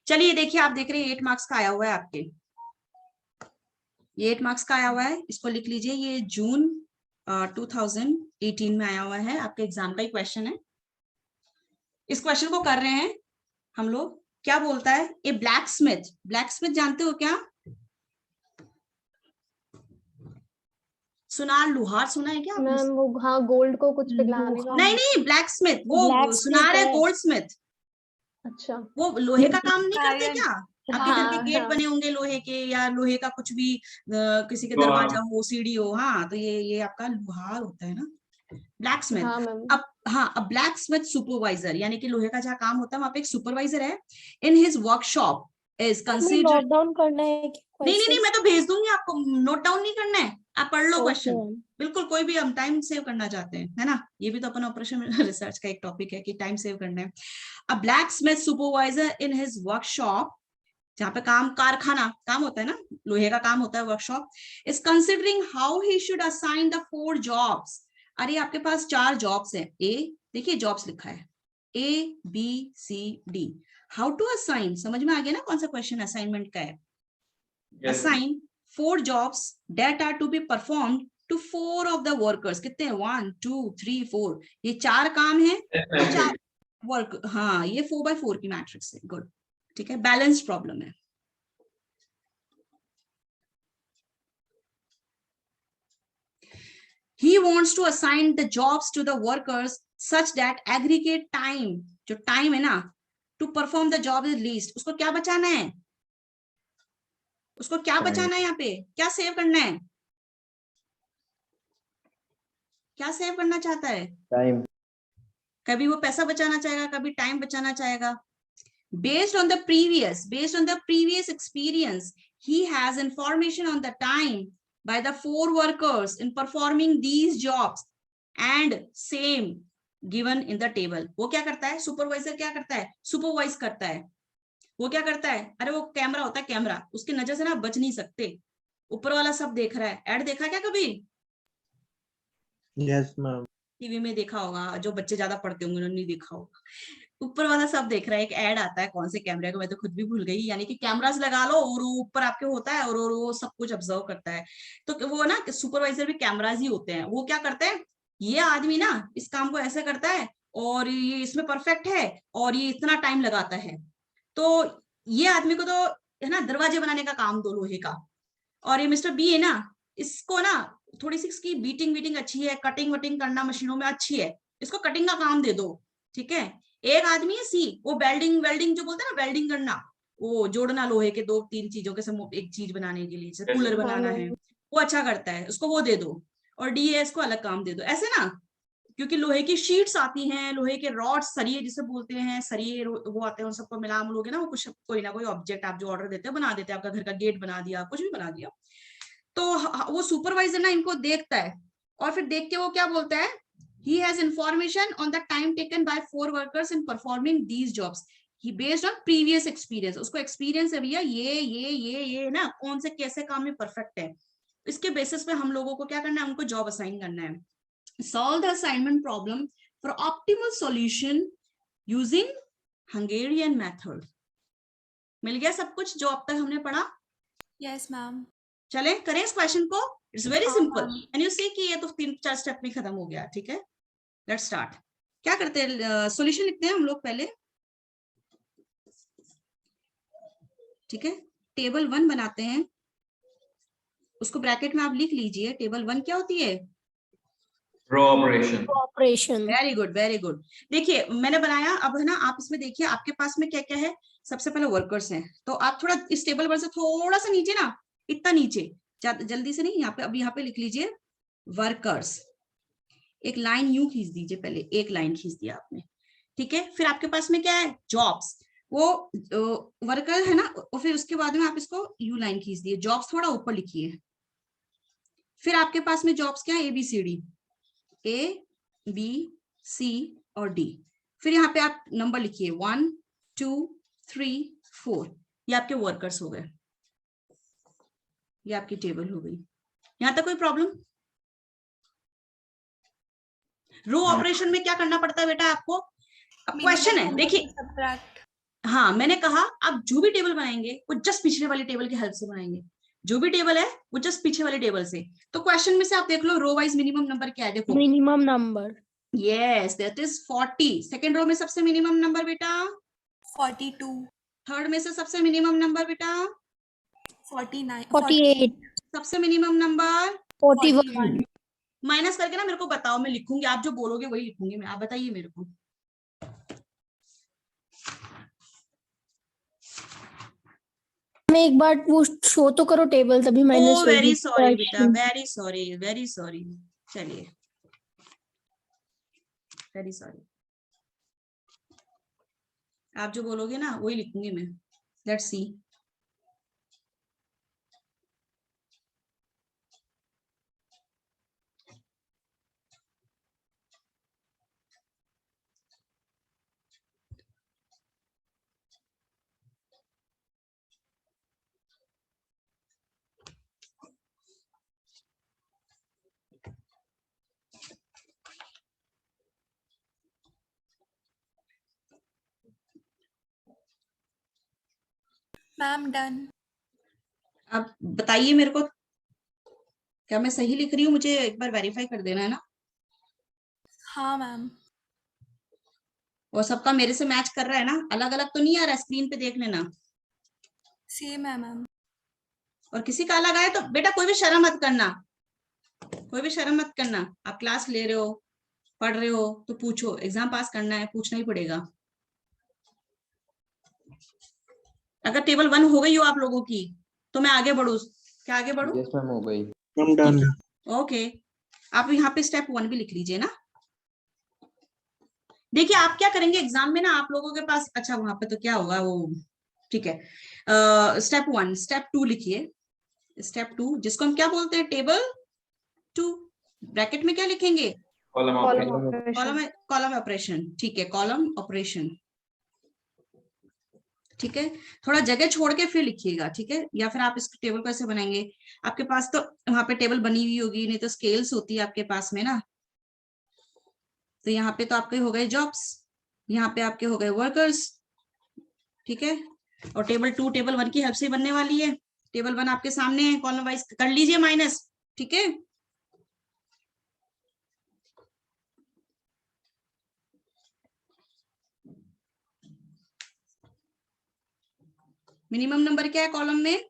चलिए देखिए, आप देख रहे हैं 8 मार्क्स का आया हुआ है आपके, ये 8 मार्क्स का आया हुआ है, इसको लिख लीजिए। ये जून 2018 में आया हुआ है, आपके एग्जाम का ही क्वेश्चन है। इस क्वेश्चन को कर रहे हैं हम लोग। क्या बोलता है, ए ब्लैक स्मिथ, ब्लैक स्मिथ जानते हो क्या? सुनार लुहार सुना है क्या आपने? मैम वो हाँ गोल्ड को कुछ पिघलाने का। नहीं नहीं, ब्लैक स्मिथ वो Blacksmith सुनार है, है। Gold Smith. अच्छा वो लोहे का काम नहीं करते Iron। क्या? आपके घर के हाँ, गेट हाँ। बने होंगे लोहे के, या लोहे का कुछ भी किसी के हाँ। दरवाजा हो, सीढ़ी हो, हाँ तो ये आपका लोहार होता है ना, ब्लैक स्मिथ। हाँ मैम। अब हाँ, अब ब्लैक स्मिथ सुपरवाइजर, यानी कि लोहे का जहाँ काम होता है वहां पे एक सुपरवाइजर है। इन हिज वर्कशॉप इज हमें कंसिडर, नोट डाउन करना है कि नहीं मैं तो भेज दूंगी आपको, नोट डाउन नहीं करना है, आप पढ़ लो ओके क्वेश्चन। मैम। बिल्कुल, कोई भी हम टाइम सेव करना चाहते हैं, है ना, ये भी तो अपन ऑपरेशन रिसर्च का एक टॉपिक है कि टाइम सेव करना है। अ black Smith supervisor in his workshop, जहाँ पे काम कारखाना काम होता है ना, लोहे का काम होता है workshop, is considering how he should assign the 4 jobs. अरे आपके पास 4 जॉब्स हैं, ए देखिए जॉब्स लिखा है ABCD, हाउ टू असाइन, समझ में आ गया ना कौन सा क्वेश्चन असाइनमेंट का है। Yes. Assign 4 jobs that are to be performed to 4 of the workers। कितने हैं? 1 2 3 4, ये 4 काम है, Yes, 4 वर्क, हाँ ये 4x4 की मैट्रिक्स है। गुड, ठीक है, बैलेंस प्रॉब्लम है। He wants to assign the jobs to the workers such that aggregate time, जो टाइम है ना, to perform the job is least। उसको क्या बचाना है, उसको क्या बचाना है, यहाँ पे क्या सेव करना है, क्या सेव करना चाहता है? टाइम। कभी वो पैसा बचाना चाहेगा, कभी टाइम बचाना चाहेगा। based on the previous experience, he has information on the time by the 4 workers in performing these jobs and same given in the table। वो क्या करता है, सुपरवाइजर क्या करता है, सुपरवाइज करता है। वो क्या करता है, अरे वो कैमरा होता है, कैमरा उसकी नजर से ना बच नहीं सकते, ऊपर वाला सब देख रहा है। ऐड देखा क्या कभी? Yes, ma'am. टीवी में देखा होगा, जो बच्चे ज्यादा पढ़ते होंगे उन्होंने नहीं देखा होगा। ऊपर वाला सब देख रहा है, एक ऐड आता है कौन से कैमरे का, मैं तो खुद भी भूल गई, यानी कि कैमरास लगा लो और वो ऊपर आपके होता है और वो सब कुछ ऑब्जर्व करता है। तो वो ना सुपरवाइजर भी कैमरास ही होते हैं। वो क्या करते हैं, ये आदमी ना इस काम को ऐसे करता है और ये इसमें परफेक्ट है और ये इतना टाइम लगाता है, तो ये आदमी को तो है ना दरवाजे बनाने का काम दो लोहे का। और ये मिस्टर बी है ना, इसको ना थोड़ी सी इसकी बीटिंग वीटिंग अच्छी है, कटिंग वटिंग करना मशीनों में अच्छी है, इसको कटिंग का काम दे दो, ठीक है। एक आदमी है सी, वो वेल्डिंग वेल्डिंग जो बोलते हैं ना, वेल्डिंग करना, वो जोड़ना लोहे के 2-3 चीजों के एक चीज बनाने के लिए, जैसे कूलर बनाना है, वो अच्छा करता है, उसको वो दे दो। और डी है, इसको अलग काम दे दो, ऐसे ना। क्योंकि लोहे की शीट्स आती हैं, लोहे के रॉड्स, सरिये जिसे बोलते हैं, सरिये वो आते हैं, उन सबको मिला लोगे ना, वो कुछ कोई ना कोई ऑब्जेक्ट आप जो ऑर्डर देते हैं बना देते हैं, आपका घर का गेट बना दिया, कुछ भी बना दिया। तो वो सुपरवाइजर ना इनको देखता है और फिर देख के वो क्या बोलता है, he has information on the time taken by 4 workers in performing these jobs, he based on previous experience। उसको एक्सपीरियंस है भैया, ये ना कौन से कैसे काम में परफेक्ट है, इसके बेसिस पे हम लोगों को क्या करना है, उनको जॉब असाइन करना है। solve the assignment problem for optimal solution using Hungarian method। मिल गया सब कुछ जो अब तक हमने पढ़ा? Yes ma'am. चले करें इस क्वेश्चन को, इट्स वेरी हाँ, सिंपल हाँ। एंड यू सी कि ये तो 3-4 स्टेप में खत्म हो गया, ठीक है। Let's start. क्या करते हैं, सॉल्यूशन लिखते हैं हम लोग पहले, ठीक है। टेबल 1 बनाते हैं, उसको ब्रैकेट में आप लिख लीजिए। टेबल 1 क्या होती है? Row operation. Operation. Very good very good. देखिए मैंने बनाया, अब है ना आप इसमें देखिए आपके पास में क्या क्या है। सबसे पहले वर्कर्स हैं, तो आप थोड़ा इस टेबल पर से थोड़ा सा नीचे ना, इतना नीचे, जल्दी से नहीं, यहाँ पे, अब यहाँ पे लिख लीजिए वर्कर्स। एक लाइन यूं खींच दीजिए, पहले एक लाइन खींच दिया आपने, ठीक है। फिर आपके पास में क्या है, जॉब्स, वो वर्कर है ना, और फिर उसके बाद में आप इसको यू लाइन खींच दिए, जॉब्स थोड़ा ऊपर लिखिए। फिर आपके पास में जॉब्स क्या है, ABCD, A-B-C और D। फिर यहाँ पे आप नंबर लिखिए 1 2 3 4, ये आपके वर्कर्स हो गए, ये आपकी टेबल हो गई। यहाँ तक कोई प्रॉब्लम? रो ऑपरेशन में क्या करना पड़ता है बेटा आपको? अब क्वेश्चन है, देखिए, सब्ट्रैक्ट। हाँ मैंने कहा आप जो भी टेबल बनाएंगे वो जस्ट पिछले वाली टेबल की हेल्प से बनाएंगे, जो भी टेबल है वो जस्ट पीछे वाली टेबल से। तो क्वेश्चन में से आप देख लो रो वाइज मिनिमम नंबर क्या है, देखो minimum number yes that is 40। Second row में सबसे मिनिमम नंबर बेटा 42, थर्ड में से सबसे मिनिमम नंबर बेटा 49, 48 सबसे मिनिमम नंबर 41 माइनस करके ना मेरे को बताओ, मैं लिखूंगी, आप जो बोलोगे वही लिखूंगी मैं, आप बताइए मेरे को। में एक बार वो शो तो करो टेबल, तभी माइनस ओ वेरी सॉरी बेटा, वेरी सॉरी वेरी सॉरी, चलिए वेरी सॉरी, आप जो बोलोगे ना वही लिखूंगी मैं। Let's see, ma'am done. अब बताइए मेरे को, क्या मैं सही लिख रही हूँ? मुझे एक बार वेरीफाई कर देना है ना। हाँ मैम। और सबका मेरे से मैच कर रहा है ना, अलग अलग तो नहीं आ रहा, स्क्रीन पे देख लेना। सेम है मैम। और किसी का अलग आए तो बेटा कोई भी शर्म मत करना, कोई भी शर्म मत करना। आप क्लास ले रहे हो, पढ़ रहे हो, तो पूछो, एग्जाम पास करना है, पूछना ही पड़ेगा। अगर टेबल 1 हो गई हो आप लोगों की तो मैं आगे बढ़ू, क्या आगे बढ़ू? यस मैम, हो गई। I'm done. ओके, आप यहाँ पे स्टेप 1 भी लिख लीजिए ना। देखिए आप क्या करेंगे एग्जाम में ना, आप लोगों के पास, अच्छा वहां पे तो क्या होगा वो, ठीक है। स्टेप 1, स्टेप 2 लिखिए। स्टेप 2 जिसको हम क्या बोलते हैं, टेबल 2, ब्रैकेट में क्या लिखेंगे, column column operation. Operation. Column operation, ठीक है, कॉलम ऑपरेशन, ठीक है। थोड़ा जगह छोड़ के फिर लिखिएगा, ठीक है। या फिर आप इस टेबल को ऐसे बनाएंगे, आपके पास तो वहां पे टेबल बनी हुई होगी, नहीं तो स्केल्स होती है आपके पास में ना, तो यहाँ पे तो आपके हो गए जॉब्स, यहाँ पे आपके हो गए वर्कर्स, ठीक है। और टेबल 2 टेबल 1 की हेल्प से बनने वाली है। टेबल 1 आपके सामने है, कॉलम वाइज कर लीजिए माइनस, ठीक है। मिनिमम नंबर क्या है कॉलम में?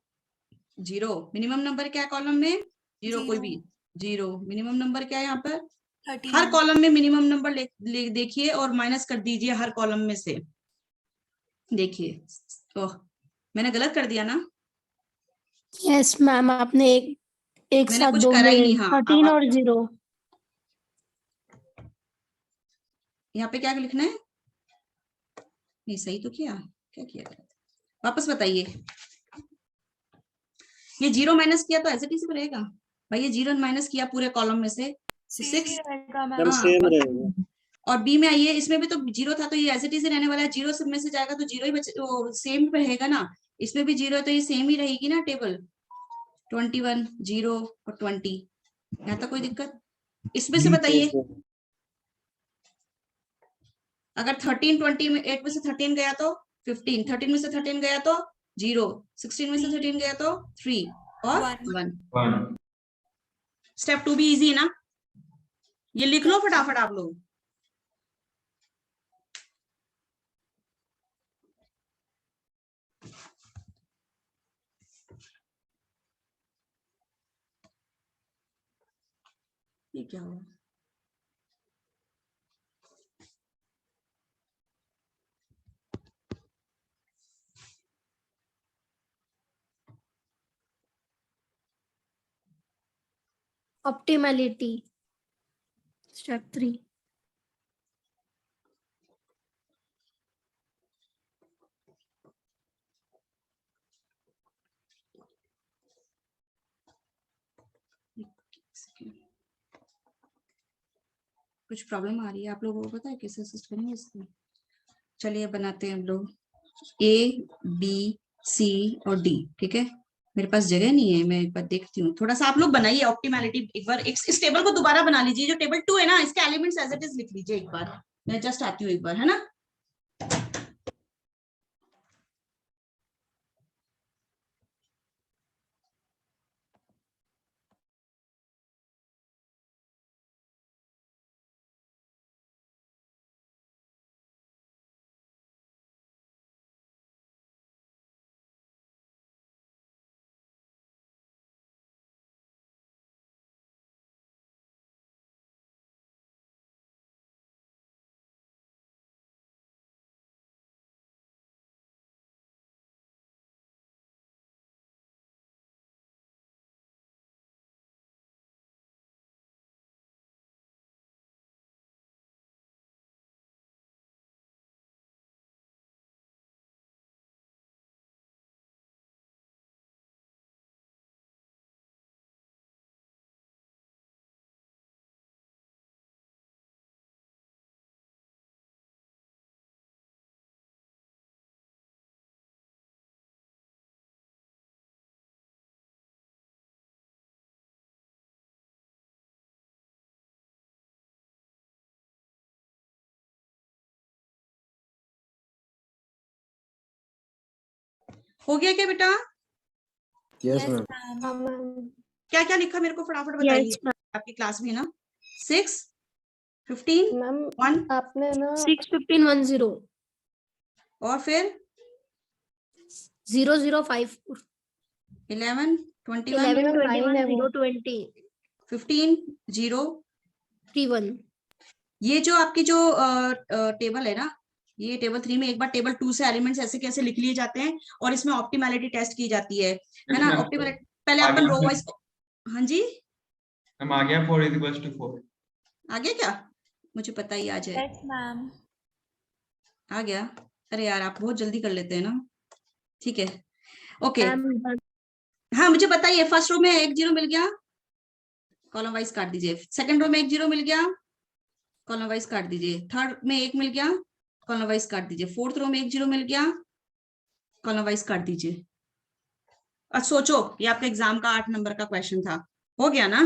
0। मिनिमम नंबर क्या है कॉलम में? 0। कोई भी 0। मिनिमम नंबर क्या है यहाँ पर? 13। हर कॉलम में मिनिमम नंबर देखिए और माइनस कर दीजिए हर कॉलम में से। देखिए, ओह मैंने गलत कर दिया ना? यस मैम, आपने एक मैंने साथ कुछ दो करा ही में नहीं। हाँ, अब 13 आप और 0। यहाँ पे क्या लिखना है? नहीं सही तो किया, क्या किया गलत? वापस बताइए। ये 0 माइनस किया तो ऐसे कैसे रहेगा भाई? ये 0 माइनस किया पूरे कॉलम में से तो सेम ही 6। रहेगा मैम मैम। सेम रहेगा। और बी में आइए, इसमें भी तो 0 था तो ये एज इट इज रहने वाला है। 0 सब में से जाएगा तो 0 ही सेम रहेगा ना। इसमें भी 0 है तो ये सेम ही रहेगी ना टेबल। 21 0 और 20, यहाँ तक कोई दिक्कत? इसमें से बताइए, अगर 13 20 में 8 में से 13 गया तो 15, 13 में से 13 गया तो 0, 16 में से 13 गया तो 3 और 1। 1 स्टेप 2 भी इजी है ना? ये लिख लो फटाफट आप लोग। ये क्या हुआ? Optimality step 3। कुछ प्रॉब्लम आ रही है आप लोगों को पता है कैसे असिस्ट करेंगे इसको? चलिए बनाते हैं हम लोग A B C और D, ठीक है। मेरे पास जगह नहीं है, मैं एक बार देखती हूँ। थोड़ा सा आप लोग बनाइए ऑप्टिमैलिटी एक बार। इस टेबल को दोबारा बना लीजिए। जो टेबल 2 है ना, इसके एलिमेंट्स एज इट इज लिख लीजिए एक बार। मैं जस्ट आती हूँ एक बार, है ना। हो गया क्या बेटा? Yes yes ma'am. मैम। हाँ मैम। क्या क्या लिखा मेरे को फटाफट बताइए। Yes ma'am. आपकी क्लास में ना 6 15 मैम 1 आपने ना 6 15 1 0 और फिर 0 0 5 11 21 11 मैम 9 21 है वो। 0 20 15 0। 3 1। ये जो आपकी जो टेबल है ना, ये टेबल 3 में एक बार टेबल 2 से एलिमेंट्स ऐसे कैसे लिख लिए जाते हैं और इसमें ऑप्टिमैलिटी टेस्ट की जाती है ना। ऑप्टिमैलिटी पहले अपन रो वाइज। हाँ जी, हम आ गया 4 = 4। आ गया क्या? मुझे पता ही आ जाए। Yes ma'am. आ गया? अरे यार आप बहुत जल्दी कर लेते हैं ना। ठीक है, ओके। हाँ मुझे बताइए, फर्स्ट रो में 1 0 मिल गया, कॉलम वाइज काट दीजिए। सेकंड रो में 1 0 मिल गया, कॉलम वाइज काट दीजिए। थर्ड में 1 मिल गया, कॉलम वाइज काट दीजिए। फोर्थ रो में 1 0 मिल गया, कॉलम वाइज काट दीजिए। अब सोचो, ये आपका एग्जाम का 8 नंबर का क्वेश्चन था, हो गया ना?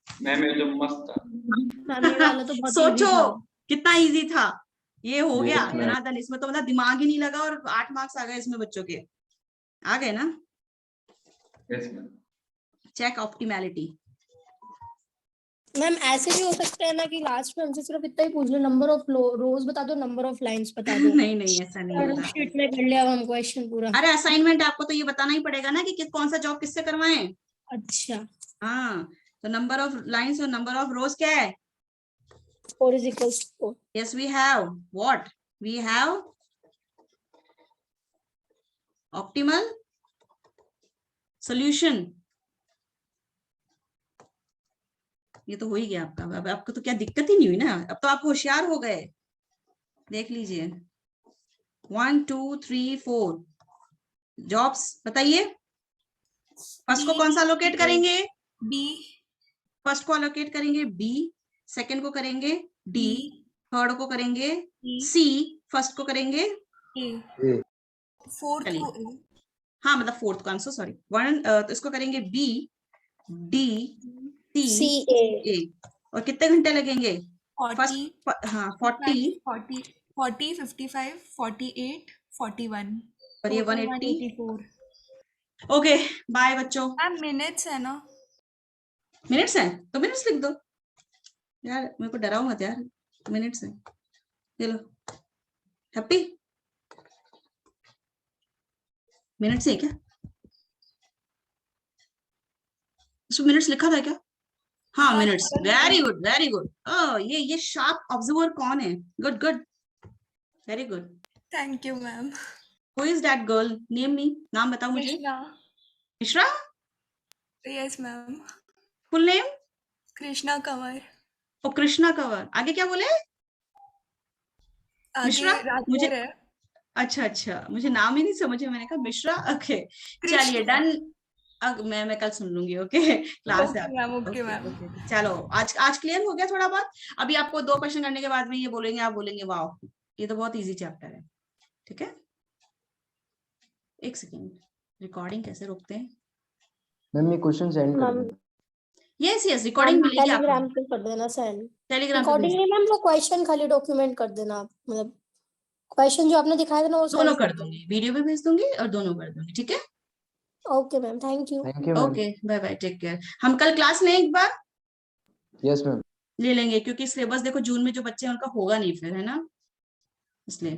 मैम ये तो मस्त था। मैम ये वाला तो बहुत easy सोचो था। कितना इजी था, ये हो गया Yes, ma'am. धनाधन। इसमें तो मतलब दिमाग ही नहीं लगा और 8 मार्क्स आ गए इसमें बच्चों के, आ गए ना। Yes ma'am. Check optimality. Ma'am ऐसे भी हो सकता है ना कि लास्ट में हमसे सिर्फ इतना ही पूछ लो, नंबर ऑफ रोज बता दो, नंबर ऑफ लाइंस बता दो। नहीं नहीं ऐसा नहीं और होता। शीट में कर लिया हम क्वेश्चन पूरा। अरे असाइनमेंट आपको तो ये बताना ही पड़ेगा ना कि कौन सा जॉब किससे करवाएं। अच्छा, हाँ, तो नंबर ऑफ लाइंस और नंबर ऑफ रोज क्या है? 4 is equals to 4. Yes, we have. What? We have optimal solution. ये तो हो ही गया आपका। अब आपको तो क्या दिक्कत ही नहीं हुई ना, अब तो आप होशियार हो गए। देख लीजिए 1 2 3 4 जॉब्स बताइए। फर्स्ट को कौन सा लोकेट करेंगे? बी, फर्स्ट को अलोकेट करेंगे बी, सेकंड को करेंगे डी, थर्ड को करेंगे सी, फर्स्ट को करेंगे ए, A. फोर्थ चलिए। को ए, हाँ मतलब फोर्थ को आंसर, सॉरी वन, तो इसको करेंगे B D C C A. A. और कितने घंटे लगेंगे? 40, फर्स्ट हाँ 40 40, 40, 55, 48, 41, और ये total 180। 184। ओके बाय बच्चों। मैम मिनट्स है ना? मिनट्स हैं तो मिनट्स लिख दो यार, मेरे को डराओ मत यार, मिनट्स हैं। चलो हैप्पी, मिनट्स है क्या? उसमें मिनट्स लिखा था क्या? हाँ हाँ, मिनट्स, लिखा था। Very good very good. ये शार्प ऑब्जर्वर कौन है? Good good, very good. Thank you ma'am. Who is that girl? Name me, नाम बताओ मुझे। Krishna, Mishra, yes ma'am, full name? Krishna Kanwar. ओ कृष्णा कंवर, आगे क्या बोले? आगे मिश्रा, मुझे राजेर है। अच्छा अच्छा, मुझे नाम ही नहीं समझे, मैंने कहा मिश्रा। ओके चलिए कृष्णा। डन। मैं कल सुन लूंगी। ओके क्लास ओके है ma'am, okay okay ma'am. Okay. चलो आज क्लियर हो गया थोड़ा बहुत। अभी आपको 2 क्वेश्चन करने के बाद में ये बोलेंगे, आप बोलेंगे वाह ये तो बहुत इजी चैप्टर है। ठीक है, एक सेकेंड, रिकॉर्डिंग कैसे रोकते हैं? मैम ये क्वेश्चन सेंड कर मैम देना। यस यस, रिकॉर्डिंग मिलेगी आपको टेलीग्राम पे कर देना सेंड। टेलीग्राम पे रिकॉर्डिंग भेज। नहीं मैम, वो क्वेश्चन खाली डॉक्यूमेंट कर देना आप, मतलब क्वेश्चन जो आपने दिखाया था ना वो दोनों सेंड कर दूंगी, वीडियो भी भेज दूंगी और दोनों कर दूंगी। ठीक है, okay ma'am, thank you. Thank you ma'am. Okay bye bye, take care. हम कल क्लास लें एक बार, यस मैम। ले लेंगे क्योंकि सिलेबस देखो जून में जो बच्चे हैं उनका होगा नहीं फिर, है ना, इसलिए।